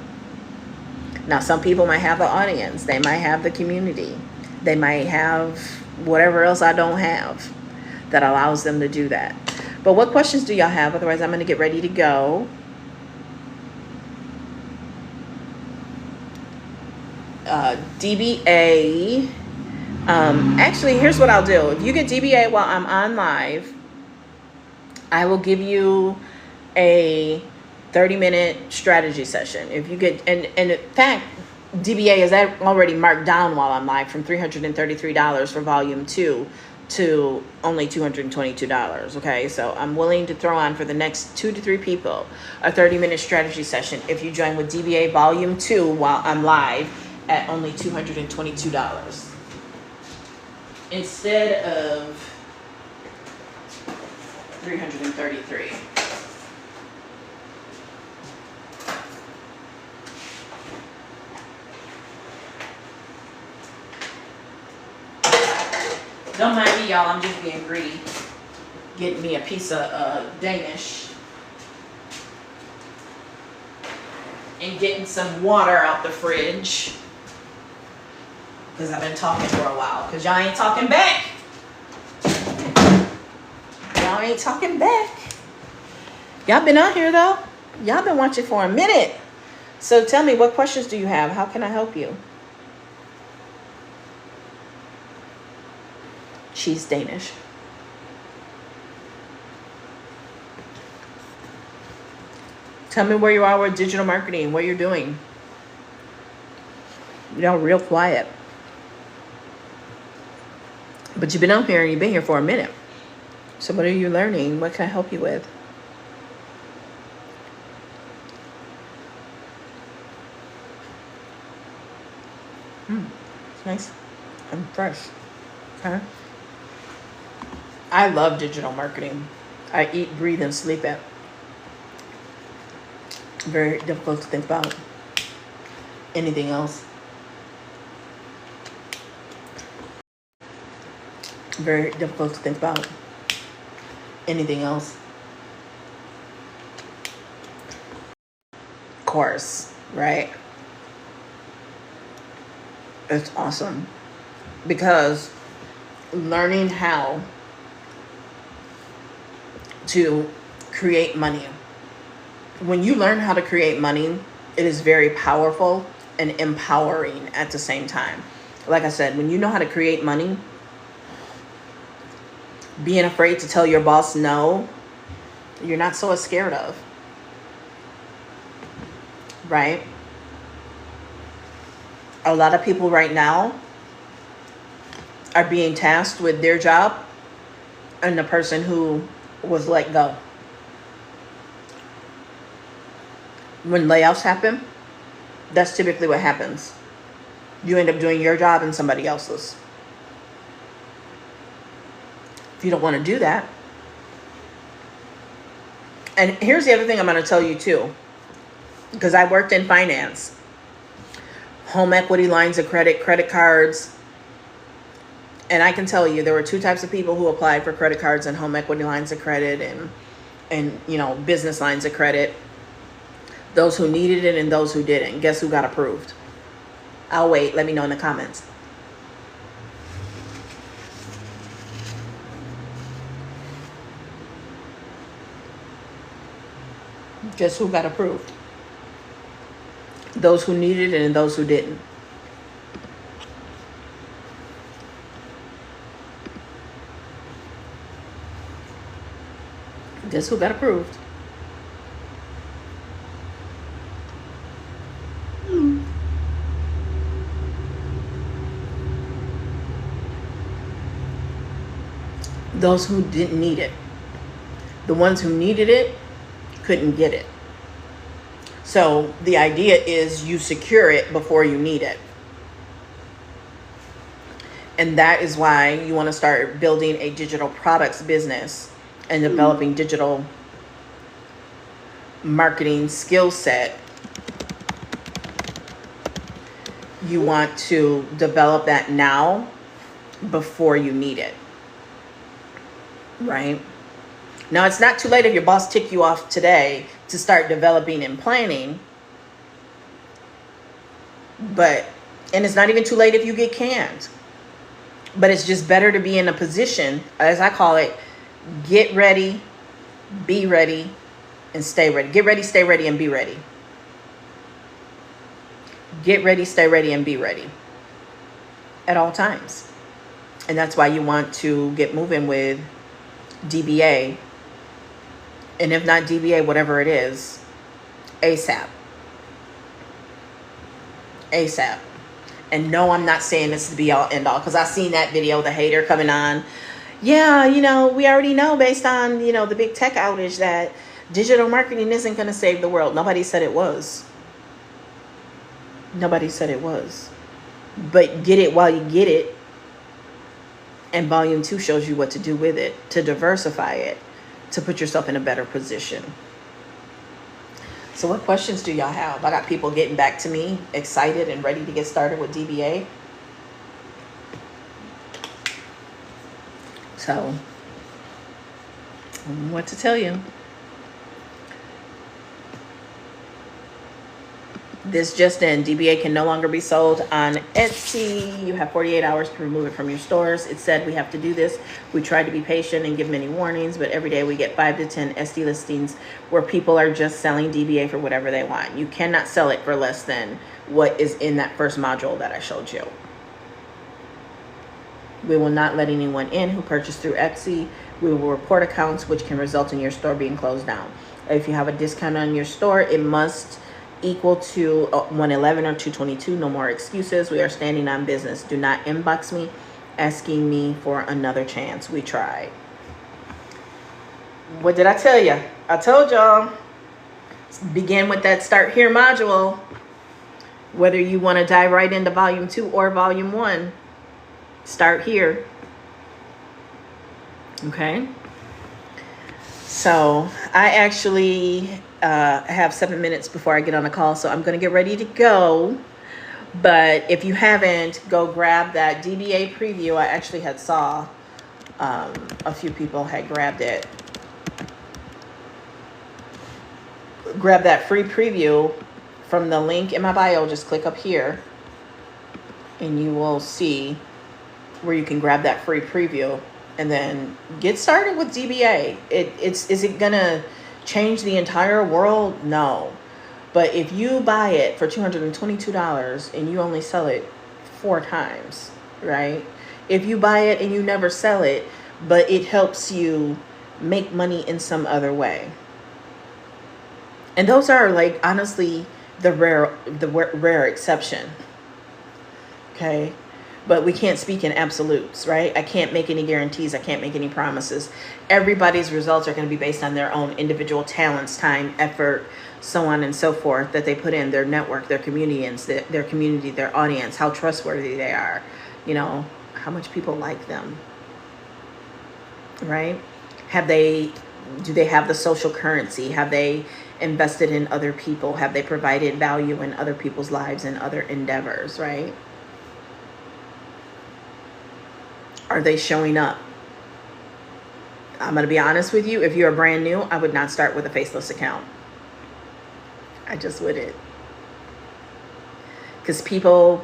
Now, some people might have the audience. They might have the community. They might have whatever else I don't have that allows them to do that. But what questions do y'all have? Otherwise, I'm going to get ready to go. DBA. Actually, here's what I'll do. If you get DBA while I'm on live, I will give you a 30-minute strategy session. If you get, and in fact, DBA is already marked down while I'm live from $333 for volume 2 to only $222. Okay, so I'm willing to throw on for the next 2 to 3 people a 30-minute strategy session if you join with DBA volume 2 while I'm live at only $222 instead of $333. Don't mind me, y'all. I'm just being greedy. Getting me a piece of Danish. And getting some water out the fridge. Because I've been talking for a while. Because y'all ain't talking back. Y'all ain't talking back. Y'all been out here, though. Y'all been watching for a minute. So tell me, what questions do you have? How can I help you? She's Danish. Tell me where you are with digital marketing, what you're doing. Y'all real quiet. But you've been out here and you've been here for a minute. So what are you learning? What can I help you with? It's nice and fresh. Okay. I love digital marketing. I eat, breathe, and sleep it. Very difficult to think about anything else. Very difficult to think about anything else. Of course, right? It's awesome because learning how to create money. When you learn how to create money, it is very powerful and empowering at the same time. Like I said, when you know how to create money, being afraid to tell your boss no, you're not so scared of. Right? A lot of people right now are being tasked with their job and the person who was let go. When layoffs happen, that's typically what happens. You end up doing your job and somebody else's. If you don't want to do that. And here's the other thing I'm going to tell you too. Because I worked in finance. Home equity lines of credit, credit cards. And I can tell you there were two types of people who applied for credit cards and home equity lines of credit and you know, business lines of credit. Those who needed it and those who didn't. Guess who got approved? I'll wait. Let me know in the comments. Guess who got approved? Those who needed it and those who didn't. Guess who got approved? Those who didn't need it. The ones who needed it couldn't get it. So the idea is you secure it before you need it. And that is why you want to start building a digital products business and developing digital marketing skill set. You want to develop that now before you need it. Right? Now, it's not too late if your boss tick you off today to start developing and planning. And it's not even too late if you get canned. But it's just better to be in a position, as I call it, get ready, be ready, and stay ready. Get ready, stay ready, and be ready. Get ready, stay ready, and be ready. At all times. And that's why you want to get moving with DBA, and if not DBA, whatever it is, ASAP. ASAP. And no, I'm not saying this to be all end all, because I seen that video, the hater coming on. Yeah, you know, we already know based on, you know, the big tech outage that digital marketing isn't going to save the world. Nobody said it was. Nobody said it was. But get it while you get it. And volume 2 shows you what to do with it, to diversify it, to put yourself in a better position. So what questions do y'all have? I got people getting back to me, excited and ready to get started with DBA. So, what to tell you? This just in, DBA can no longer be sold on Etsy. You have 48 hours to remove it from your stores. It said we have to do this. We tried to be patient and give many warnings, but every day we get 5 to 10 SD listings where people are just selling DBA for whatever they want. You cannot sell it for less than what is in that first module that I showed you. We will not let anyone in who purchased through Etsy. We will report accounts which can result in your store being closed down. If you have a discount on your store, it must equal to 111 or 222. No more excuses. We are standing on business. Do not inbox me asking me for another chance. We tried. What did I tell you? I told y'all, begin with that start here module. Whether you want to dive right into volume 2 or volume 1, start here. Okay. So I actually have 7 minutes before I get on a call, so I'm going to get ready to go. But if you haven't, go grab that DBA preview. I actually had saw a few people had grabbed it. Grab that free preview from the link in my bio. Just click up here and you will see where you can grab that free preview and then get started with DBA. Is it gonna change the entire world? No. But if you buy it for $222 and you only sell it 4 times, right? If you buy it and you never sell it, but it helps you make money in some other way. And those are, like, honestly the rare exception. Okay? But we can't speak in absolutes, right? I can't make any guarantees. I can't make any promises. Everybody's results are going to be based on their own individual talents, time, effort, so on and so forth that they put in, their network, their communities, their community, their audience, how trustworthy they are, you know, how much people like them, right? Do they have the social currency? Have they invested in other people? Have they provided value in other people's lives and other endeavors, right? Are they showing up? I'm going to be honest with you. If you're brand new, I would not start with a faceless account. I just wouldn't. Because people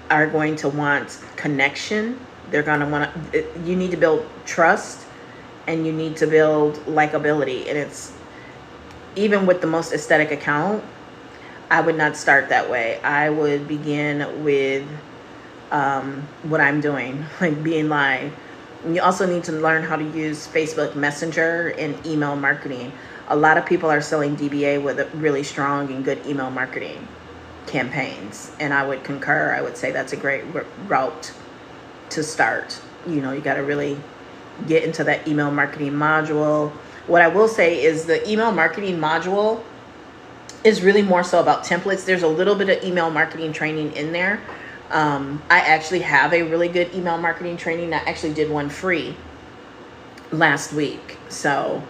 are going to want connection. They're going to want to, you need to build trust and you need to build likability. And it's, even with the most aesthetic account, I would not start that way. I would begin with what I'm doing, like being live. And you also need to learn how to use Facebook Messenger and email marketing. A lot of people are selling DBA with a really strong and good email marketing campaigns. And I would concur. I would say that's a great route to start. You know, you got to really get into that email marketing module. What I will say is the email marketing module is really more so about templates. There's a little bit of email marketing training in there. I actually have a really good email marketing training. I actually did one free last week. So,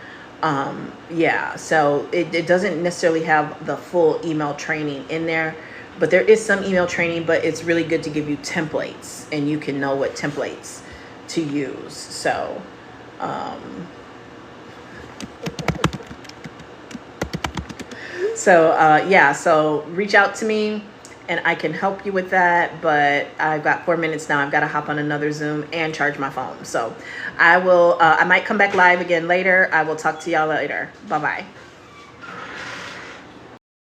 yeah, so it doesn't necessarily have the full email training in there, but there is some email training, but it's really good to give you templates and you can know what templates to use. So, yeah, so reach out to me and I can help you with that. But I've got 4 minutes now. I've got to hop on another Zoom and charge my phone. So I might come back live again later. I will talk to y'all later. Bye-bye.